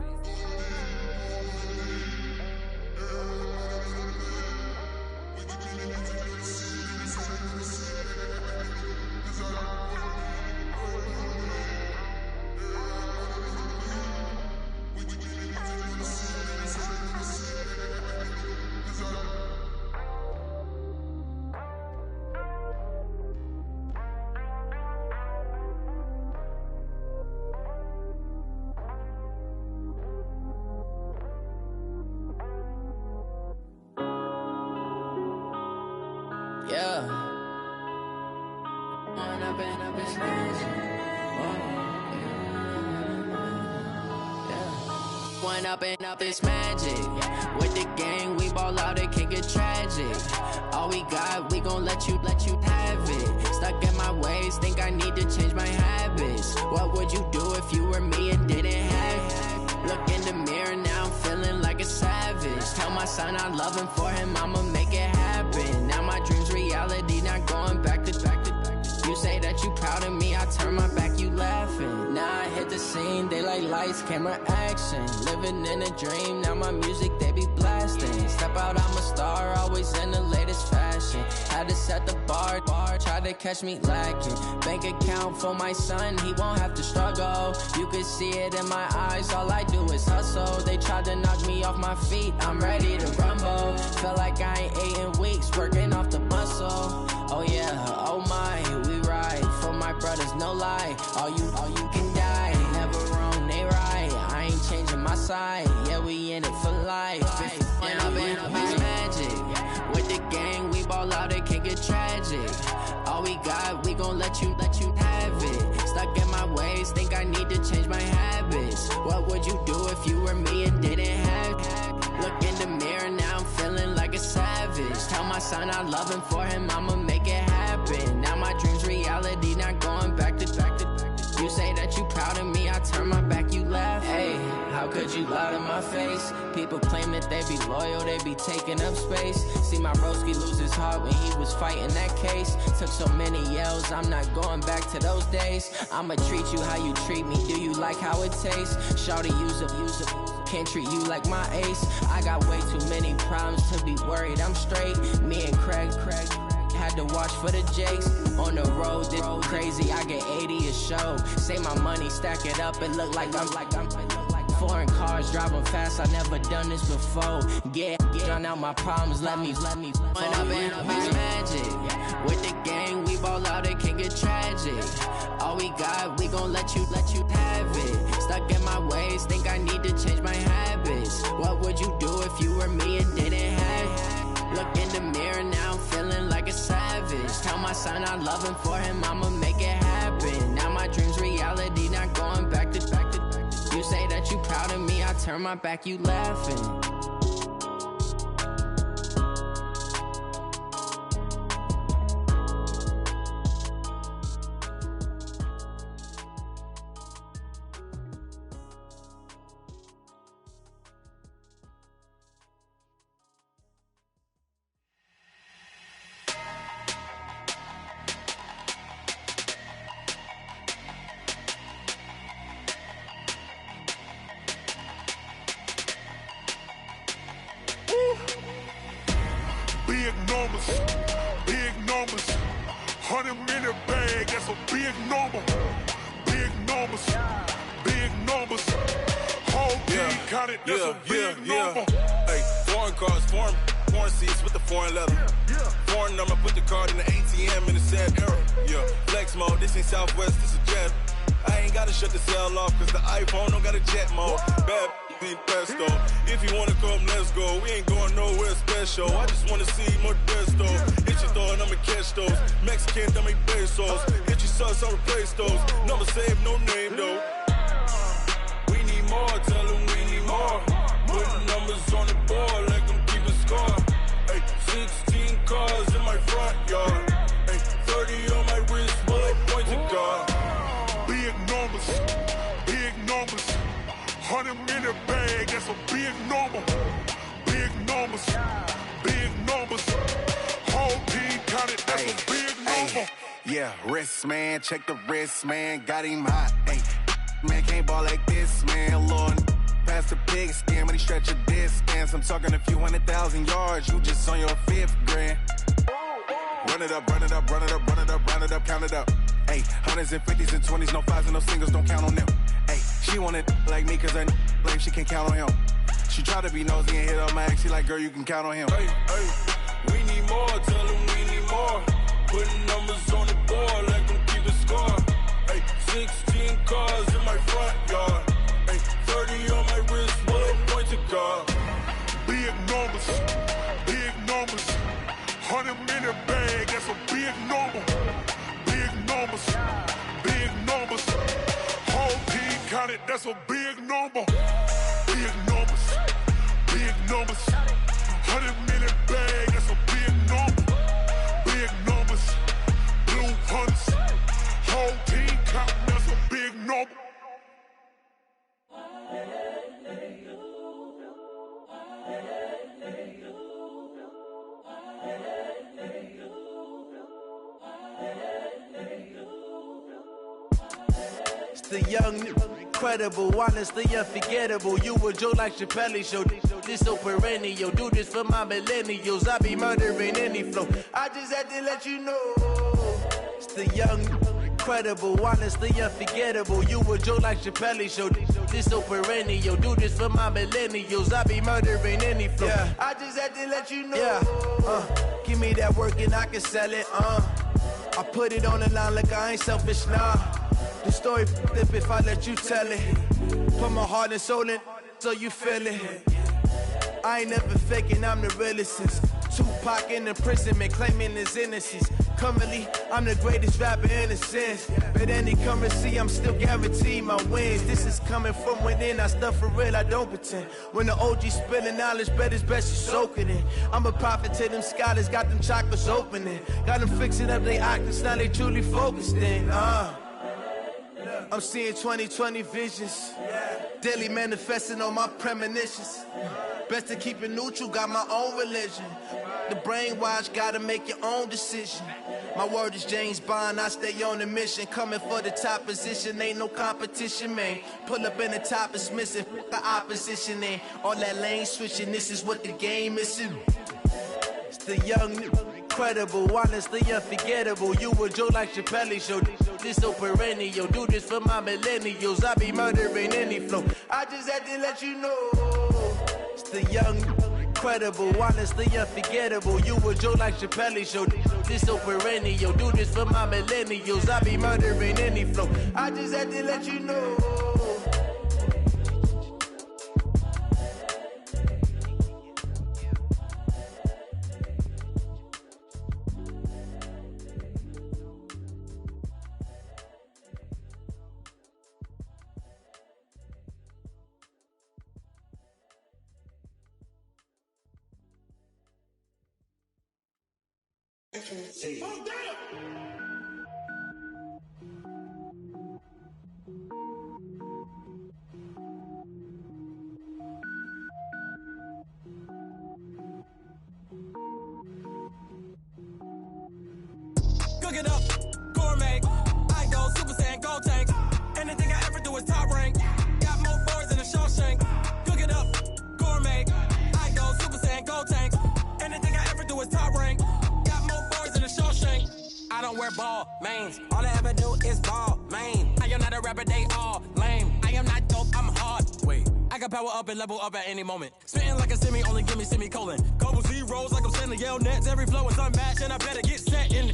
Yeah. When I've been up, it's magic. When up and up, it's magic. With the gang, we ball out, it can get tragic. All we got, we gon' let you have it. Stuck in my ways, think I need to change my habits. What would you do if you were me and didn't have it? Look in the mirror, now I'm feeling like a savage. Tell my son I love him, for him I'ma make it happen. Now my dreams reality, not going back to. You say that you proud of me, I turn my back, you laughing. Now I hit the scene, they like lights, camera, action. Living in a dream, now my music, they be blasting. Step out, I'm a star, always in the latest fashion. Had to set the bar, try to catch me lacking. Bank account for my son, he won't have to struggle. You can see it in my eyes, all I do is hustle. They tried to knock me off my feet, I'm ready to rumble. Feel like I ain't ate in weeks, working off the muscle. Oh yeah, oh my, we ride for my brothers, no lie. All you can die, never wrong, they right. I ain't changing my side, yeah, we in it for life. When I've been up, it's magic. With the gang, we ball out, it can get tragic. All we got, we gon' let you have it. Stuck in my ways, think I need to change my habits. What would you do if you were me and didn't have it? Look in the mirror, now I'm feeling like a savage. Tell my son I love him, for him I'ma make it happen. Now my dreams reality, not going back to. You say that you proud of me, I turn my back, you laugh. Hey, how could you lie to my face? People claim that they be loyal, they be taking up space. See my broski lose his heart when he was fighting that case. Took so many yells, I'm not going back to those days. I'ma treat you how you treat me, do you like how it tastes? Shawty, use up, can't treat you like my ace. I got way too many problems to be worried, I'm straight. Me and Craig had to watch for the Jakes. On the road, this crazy, I get 80 a show. Say my money, stack it up, it look like I'm foreign cars, driving fast, I never done this before. Get drown out my problems, let me. When I've been up, it's magic. With the gang, we ball out, it can get tragic. All we got, we gon' let you have it. Stuck in my ways, think I need to change my habits. What would you do if you were me and didn't have it? Look in the mirror, now I'm feeling like a savage. Tell my son I love him, for him I'ma make it happen. Now my dreams reality, not going back to. You say that you proud of me, I turn my back, you laughing. Big numbers, 100-minute bag, that's a big number. Big numbers, whole team counted, that's a big number. Hey, foreign cars, foreign seats with the foreign leather. Foreign number, put the card in the ATM in the sad era. Yeah, flex mode, this ain't Southwest, this is Jet. I ain't gotta shut the cell off, cause the iPhone don't got a jet mode. Bad in pesto. If you wanna come, let's go. We ain't going nowhere special. I just wanna see Modesto. Hit your thought, I'ma catch those. Mexican, don't make pesos. Hit your sus, I'll replace those. Number saved, no name though. We need more, tell them we need more. Putting numbers on the board, like them keep a score. Ay, 16 cars in my front yard. Ay, 30 on my wrist, bullet point to God. Big numbers, big numbers. 100-minute bag, that's a big number. Big numbers, big numbers. Whole team counted, that's a big number. Yeah, wrist man, check the wrist man, got him hot. Ay, man can't ball like this, man. Lord, past the pig skin when he stretch a distance. I'm talking a few 100,000 yards, you just on your 5th grand. Run it up, run it up, run it up, run it up, run it up, count it up. Ay, 100s and 50s and 20s, no 5s and no singles, don't count on them. Ay, she want it like me, cause her lame, she can't count on him. She try to be nosy and hit up my ex, she like, girl, you can count on him. Hey, hey, we need more, tell them we need more. Putting numbers on the board, like them keep a score. Hey, 16 cars in my front yard. Hey, 30 on my wrist, bullet point to God. Big numbers, big numbers. 100-minute bag, that's a big number. Big numbers, big numbers. Whole team counted, that's a big number. Big numbers, big numbers. 100-minute bag, that's a big number. Big numbers, blue hunts. Whole team counting, that's a big number. It's the young, incredible, honestly unforgettable. You a Joe like Chappelle show. This so perennial. Do this for my millennials. I be murdering any flow. I just had to let you know. It's the young, incredible, honestly unforgettable. You a Joe like Chappelle show. This so perennial. Do this for my millennials. I be murdering any flow. Yeah. I just had to let you know. Yeah. Give me that work and I can sell it. I put it on the line like I ain't selfish, nah. The story flip if I let you tell it. Put my heart and soul in so you feel it. I ain't never faking, I'm the realest since Tupac in imprisonment, claiming his innocence. Currently, I'm the greatest rapper in a sense. But any currency, I'm still guaranteed my wins. This is coming from within, I stuff for real, I don't pretend. When the OG spilling knowledge, bet it's best you soak it in. I'm a prophet to them scholars, got them chakras opening. Got them fixing up they octaves, now they truly focused in. I'm seeing 2020 visions. Daily manifesting on my premonitions. Best to keep it neutral, got my own religion. The brainwash, gotta make your own decision. My word is James Bond, I stay on the mission. Coming for the top position, ain't no competition, man. Pull up in the top, it's missing, the opposition ain't. All that lane switching, this is what the game is. It's the young, incredible, honestly unforgettable. You a Joe like Chappelle show. This so perennial. Do this for my millennials. I be murdering any flow. I just had to let you know. It's the young, incredible, honestly unforgettable. You a Joe like Chappelle show. This so perennial. Do this for my millennials. I be murdering any flow. I just had to let you know. Cook it up, gourmet. I go Super Saiyan, gold tank. Anything I ever do is top rank. Got more boards than a Shawshank. Cook it up, gourmet. I go Super Saiyan, gold tank. Anything I ever do is top rank. Got more boards than a Shawshank. I don't wear ball mains. All I ever do is ball main. I am not a rapper, they all lame. I am not dope, I'm hard. Wait, I can power up and level up at any moment. Spitting like a semi, only give me semicolon. Couple 0 rolls like I'm sending yell nets. Every flow is unmatched, and I better get set in.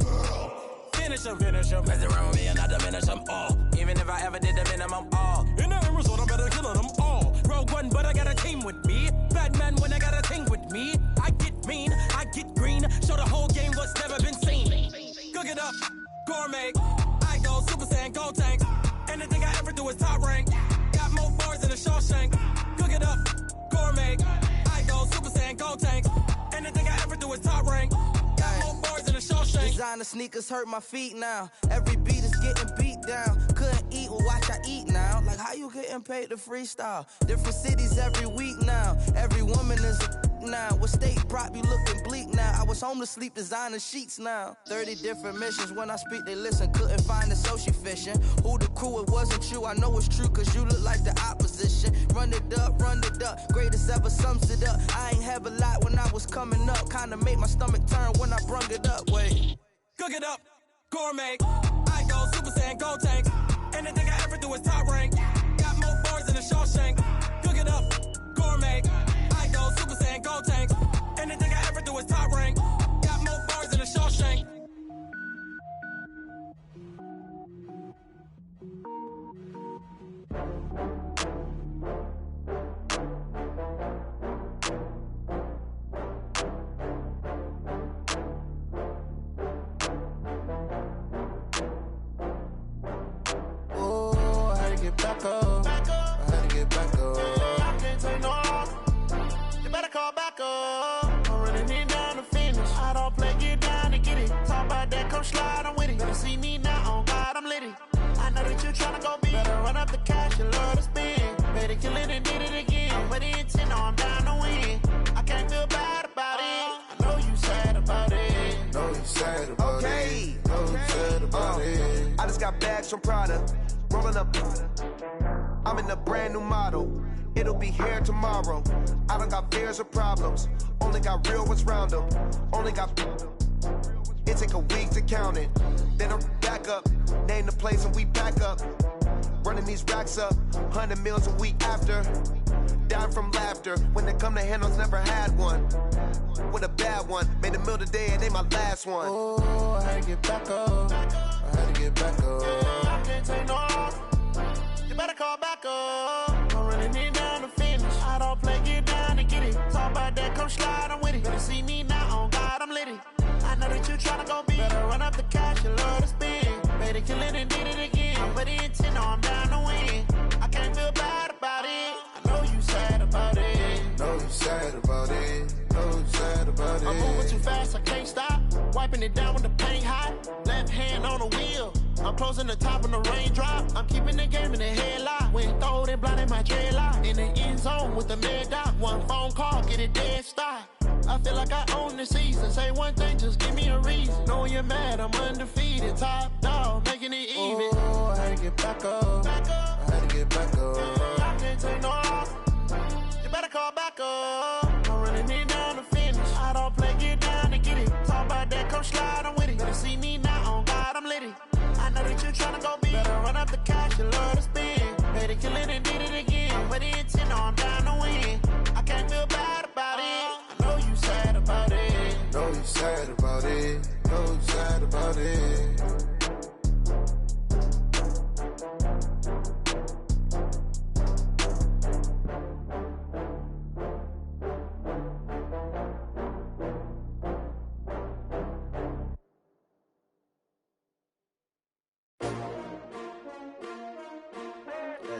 Finish him. Mess around with me and I diminish them all. Even if I ever did the minimum, all. In the end result, I better kill them all. Rogue One, but I got a team with me. Batman when I got a team with me. I get mean, I get green. Show the whole game what's never been seen. Cook it up, gourmet. I go Super Saiyan, gold tank. Anything I ever do is top rank. Got more bars than a Shawshank. Cook it up, gourmet. I go Super Saiyan, gold tank. Anything I ever do is top rank. Got more bars than a Shawshank. Designer sneakers hurt my feet now. Every beat is getting beat down. Couldn't eat, well watch I eat now. Like how you getting paid to freestyle? Different cities every week now. Every woman is a now. What state prop you looking bleak now? I was home to sleep designing sheets now. 30 different missions. When I speak they listen. Couldn't find the social fishing. Who the crew? It wasn't you. I know it's true cause you look like the opposition. Run it up. Greatest ever sums it up. I ain't have a lot when I was coming up. Kinda made my stomach turn when I brung it up. Wait. Cook it up, gourmet. I go Super Saiyan, gold tank. Anything I ever do is top rank. Got more bars than a Shawshank. Cook it up, gourmet. I go Super Saiyan, gold tank. Anything I ever do is top rank. Got more bars than a Shawshank. Back up. I had to get back up. I can't take no loss. You better call back up. I'm running it down to finish. I don't play, get down to get it. Talk about that, come slide, I'm with it. Better see me now, on God, I'm litty. I know that you tryna go big. Better run up the cash, you love to spend. Better kill it and did it again. I'm with the intent, no, I'm down to win. I can't feel bad about it. I know you sad about it. Know you sad about it. Know you sad about it. I just got bags from Prada. Rolling up, I'm in a brand new model. It'll be here tomorrow. I don't got fears or problems. Only got real ones round them. Only got. It take a week to count it. Then I'm back up. Name the place and we back up. Running these racks up. 100 meals a week after. Down from laughter. When they come to handles, never had one. With a bad one. Made a meal today and ain't my last one. Oh, I had to get back up. I had to get back up. I can't take no loss. You better call back up. I'm running it down to finish. I don't play, get down to get it. Talk about that, come slide, I'm with it. Better see me now, on God, I'm litty. I know that you tryna go big. Better run up the cash, you love to spend. Better kill it and did it again. I'm with the intent, no, I'm down to win. I can't feel bad about it. I know you sad about it. Know you sad about it. Know you sad about it. I'm moving too fast, I can't stop. Wiping it down with the paint hot. Left hand on the wheel. I'm closing the top of the raindrop. I'm keeping the game in the headlock. When throw it blind in my dreadlock. In the end zone with the mad dot. One phone call, get it dead stop. I feel like I own the season. Say one thing, just give me a reason. Knowing you're mad, I'm undefeated. Top dog, making it even. Oh, I had to get back up. I had to get back up. I can't take no loss. You better call back up. I'm running it down to finish. I don't play, get down to get it. Talk about that, come slide, I'm with it. Better see me now, on God, I'm litty. I know that you tryna go big. Better run up the cash, you love to spend. Better kill it and did it again. I'm with the intent, no, I'm down to win. I can't feel bad about it. I know you sad about it. Know you sad about it. Know you sad about it.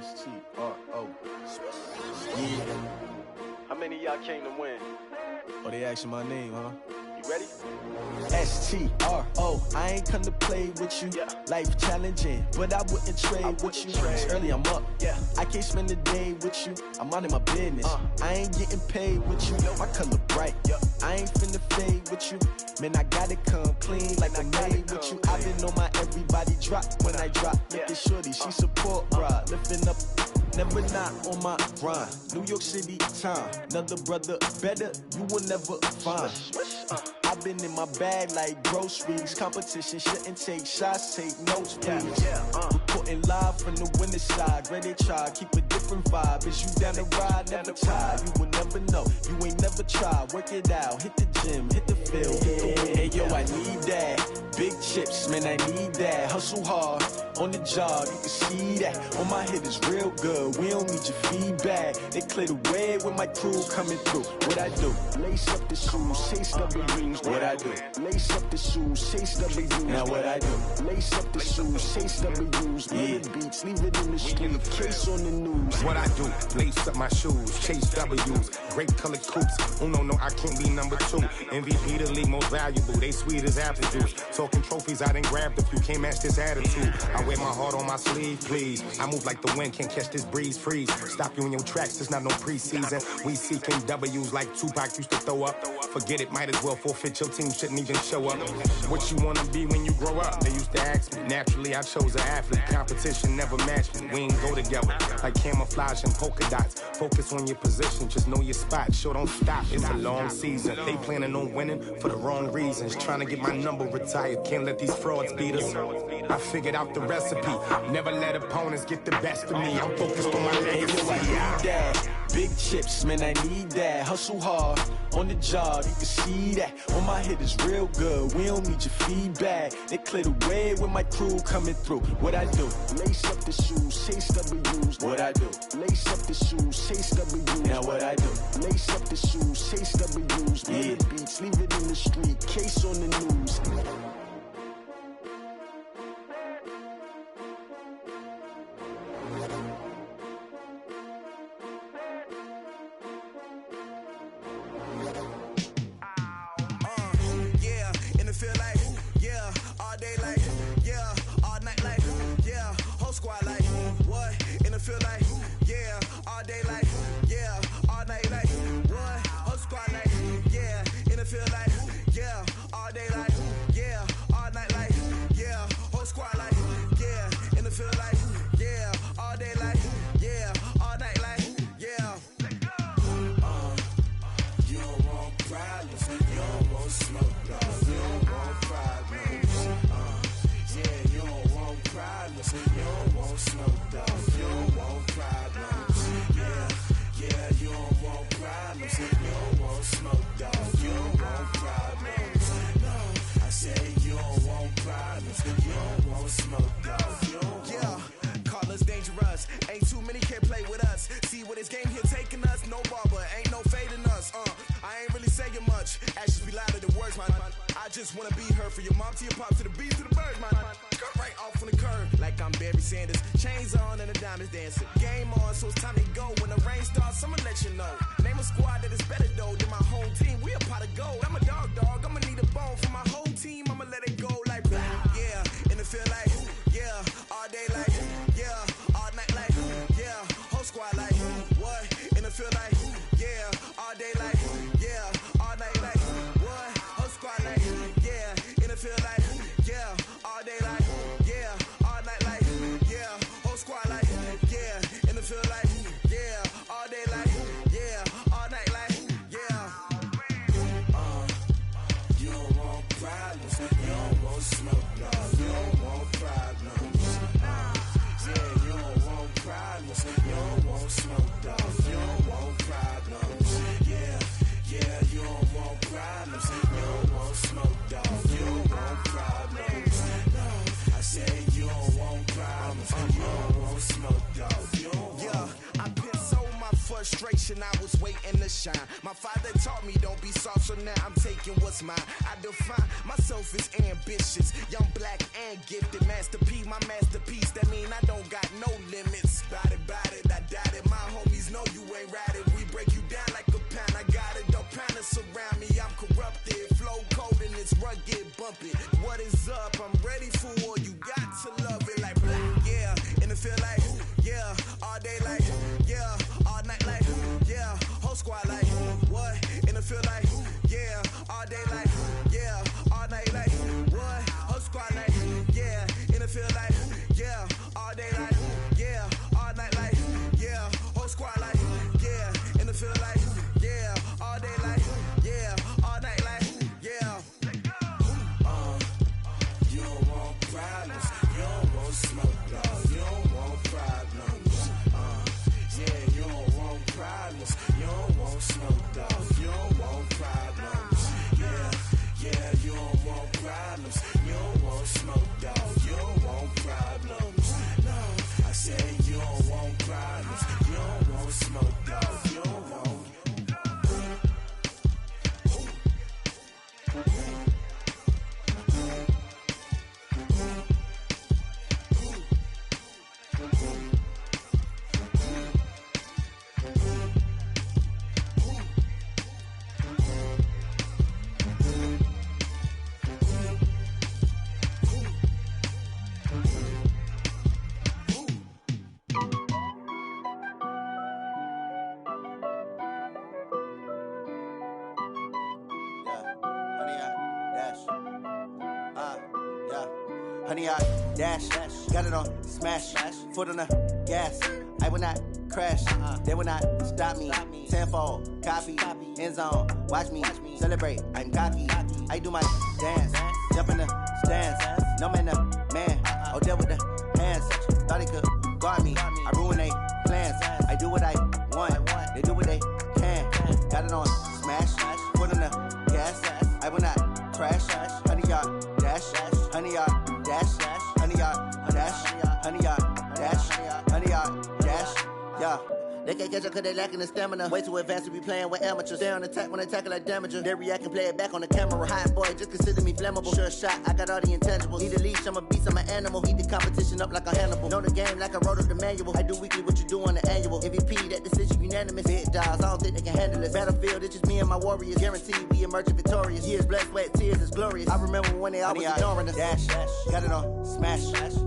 S-T-R-O. Yeah. How many of y'all came to win? Oh, they asking my name, huh? You ready? S-T-R-O. I ain't come to play with you. Yeah. Life challenging, but I wouldn't trade with you. It's early, I'm up. Yeah. I can't spend the day with you. I'm minding my business. I ain't getting paid with you. My color bright. I ain't finna fade with you. Man, I gotta come clean like I made with you. I've been on my everybody drop when I drop. Look at shorty, she support, bruh. Lifting up, never not on my grind. New York City time. Another brother better, you will never find. I've been in my bag like groceries. Competition shouldn't take shots, take notes, please. Reporting live from the winning side. Ready to try, keep a dip different vibe. Is you down the ride, never tired. You will never know, you ain't never tried. Work it out, hit the gym, hit the field, hit the wind. Hey yo, I need that. Big chips, man, I need that. Hustle hard, on the job, you can see that. On my hit is real good, we don't need your feedback. They clear the way with my crew coming through. What I do? Lace up the shoes, chase W's. What I do? Lace up the shoes, chase W's. Now what I do? Lace up the shoes, chase W's. Yeah. Beats, leave it in the street, case on the news. What I do? Lace up my shoes, chase W's. Great colored coops. Oh no, I can't be number 2. MVP the league most valuable. They sweet as apple juice. Talking trophies, I done grabbed a few. Can't match this attitude. I wear my heart on my sleeve, please. I move like the wind, can't catch this breeze. Freeze. Stop you in your tracks. There's not no preseason. We seeking W's like Tupac used to throw up. Forget it, might as well forfeit. Your team shouldn't even show up. What you wanna be when you grow up? They used to ask me. Naturally, I chose an athlete. Competition never matched me. We ain't go together like camouflage and polka dots. Focus on your position, just know your spot. Sure, don't stop. It's a long season. They planning on winning for the wrong reasons. Trying to get my number retired. Can't let these frauds beat us. I figured out the recipe. Never let opponents get the best of me. I'm focused on my legacy. Big chips, man, I need that. Hustle hard, on the job, you can see that. On my hit is real good, we don't need your feedback. They clear the way with my crew coming through. What I do? Lace up the shoes, chase W's. What I do? Lace up the shoes, chase W's. Now what I do? Lace up the shoes, chase W's. Yeah. Beats, leave it in the street, case on the news. I was waiting to shine. My father taught me don't be soft, so now I'm taking what's mine. I define myself as ambitious, young, black, and gifted. Master P, my masterpiece. That mean I don't got no limits. Bout it, I doubt it. My homies know you ain't ratted. We break you down like a pound. I got it, don't panic surround me. I'm corrupted, flow cold and it's rugged, bump it. What is up? I'm ready for war. You got to love it like black, yeah. And it feel like, yeah, all day like, yeah, all night like, yeah, whole squad like, what? And it feel like, yeah, all day like, yeah, all night like, what? Whole squad like, yeah, and it feel like, yeah, all day like, yeah, all night like, yeah, whole squad like, yeah, Honey, I dash, got it on smash, foot on the gas. I will not crash, they will not stop me. Tenfold, copy, end zone, watch me celebrate. I'm cocky, I do my dance, jump in the stands. No man, the man, oh, deal with the hands. Thought he could guard me, I ruin they plans. I do what I want, they do what they can. Got it on smash, foot on the gas. I will not crash, honey, y'all dash, honey, y'all dash, honey, y'all dash, honey, y'all dash, honey, y'all dash, yeah. They can't catch up cause they lacking the stamina. Way too advanced to be playing with amateurs. Stay on attack when they tackle like damager. They react and play it back on the camera. Hot boy, just consider me flammable. Sure shot, I got all the intangibles. Need a leash, I'm a beast, I'm an animal. Heat the competition up like a Hannibal. Know the game like I wrote up the manual. I do weekly what you do on the annual. MVP, that decision unanimous. Big dogs, I don't think they can handle it. Battlefield, it's just me and my warriors. Guaranteed we emerging victorious. Years, blood, sweat, tears, it's glorious. I remember when they always ignoring us. Dash, got it on smash,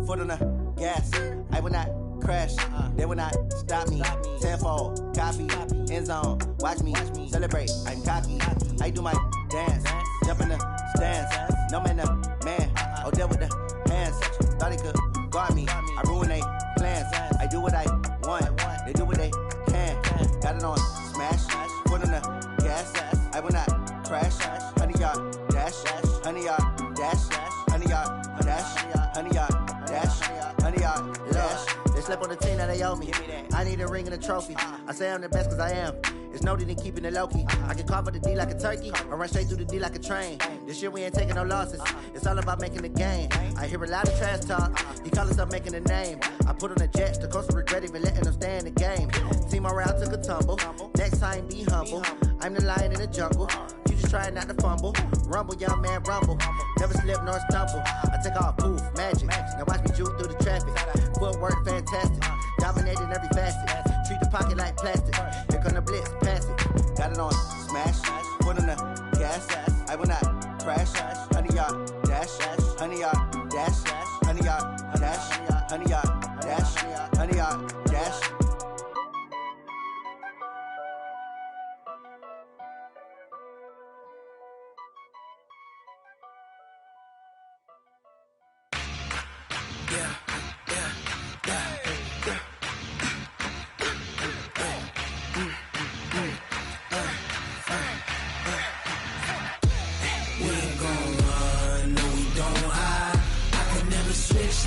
foot on the gas. I will not crash, they will not stop me. Tenfold, copy, end zone, watch me celebrate. I'm cocky, I do my dance, jump in the stands. No man, the man, oh, deal with the hands. Thought he could guard me, I ruin they plans. I do what I want, they do what they can. Got it on smash, foot on the gas. I will not crash, honey, y'all dash, honey, y'all dash, honey, y'all dash, honey, y'all dash, honey, y'all dash. They slept on the team, now they owe me. I need a ring and a trophy. I say I'm the best cause I am. It's no need in keeping it low-key. I can carve up the D like a turkey, or run straight through the D like a train. This year we ain't taking no losses. It's all about making the game. I hear a lot of trash talk. He call us up making a name. I put on the jets, the coast regret even letting them stay in the game. Team morale took a tumble. Next time be humble. I'm the lion in the jungle. You just trying not to fumble. Rumble, young man, rumble. Never slip nor stumble. I take off, poof, magic. Now watch me juke through the traffic. Footwork fantastic. Dominating every facet. Treat the pocket like plastic. Here come the blitz, pass it. Got it on smash, foot on the gas. I will not crash. Honey, y'all dash, honey, y'all dash, honey, y'all dash, honey, y'all dash, honey, y'all dash.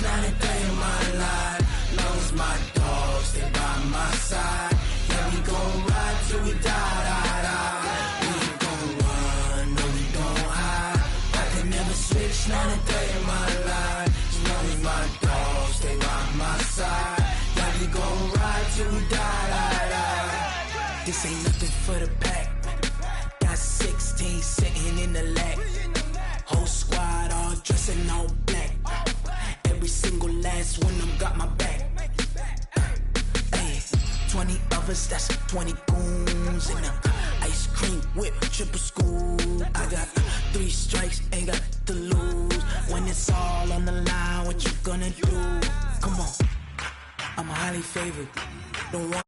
Not a day in my life. Long as my dogs stay by my side. Yeah, we gon' ride till we die. We ain't gon' run, no, we don't hide. I can never switch, not a day in my life. As long as my dogs stay by my side. Yeah, we gon' ride till we die. This ain't nothing for the pack. Got 16 sitting in the lap. Whole squad all dressed in all black. Every single last one of them got my back. Ay, 20 of us, that's 20 goons. And ice cream whip, triple scoop. I got 3 strikes, ain't got to lose. When it's all on the line, what you gonna do? Come on, I'm highly favored. Don't want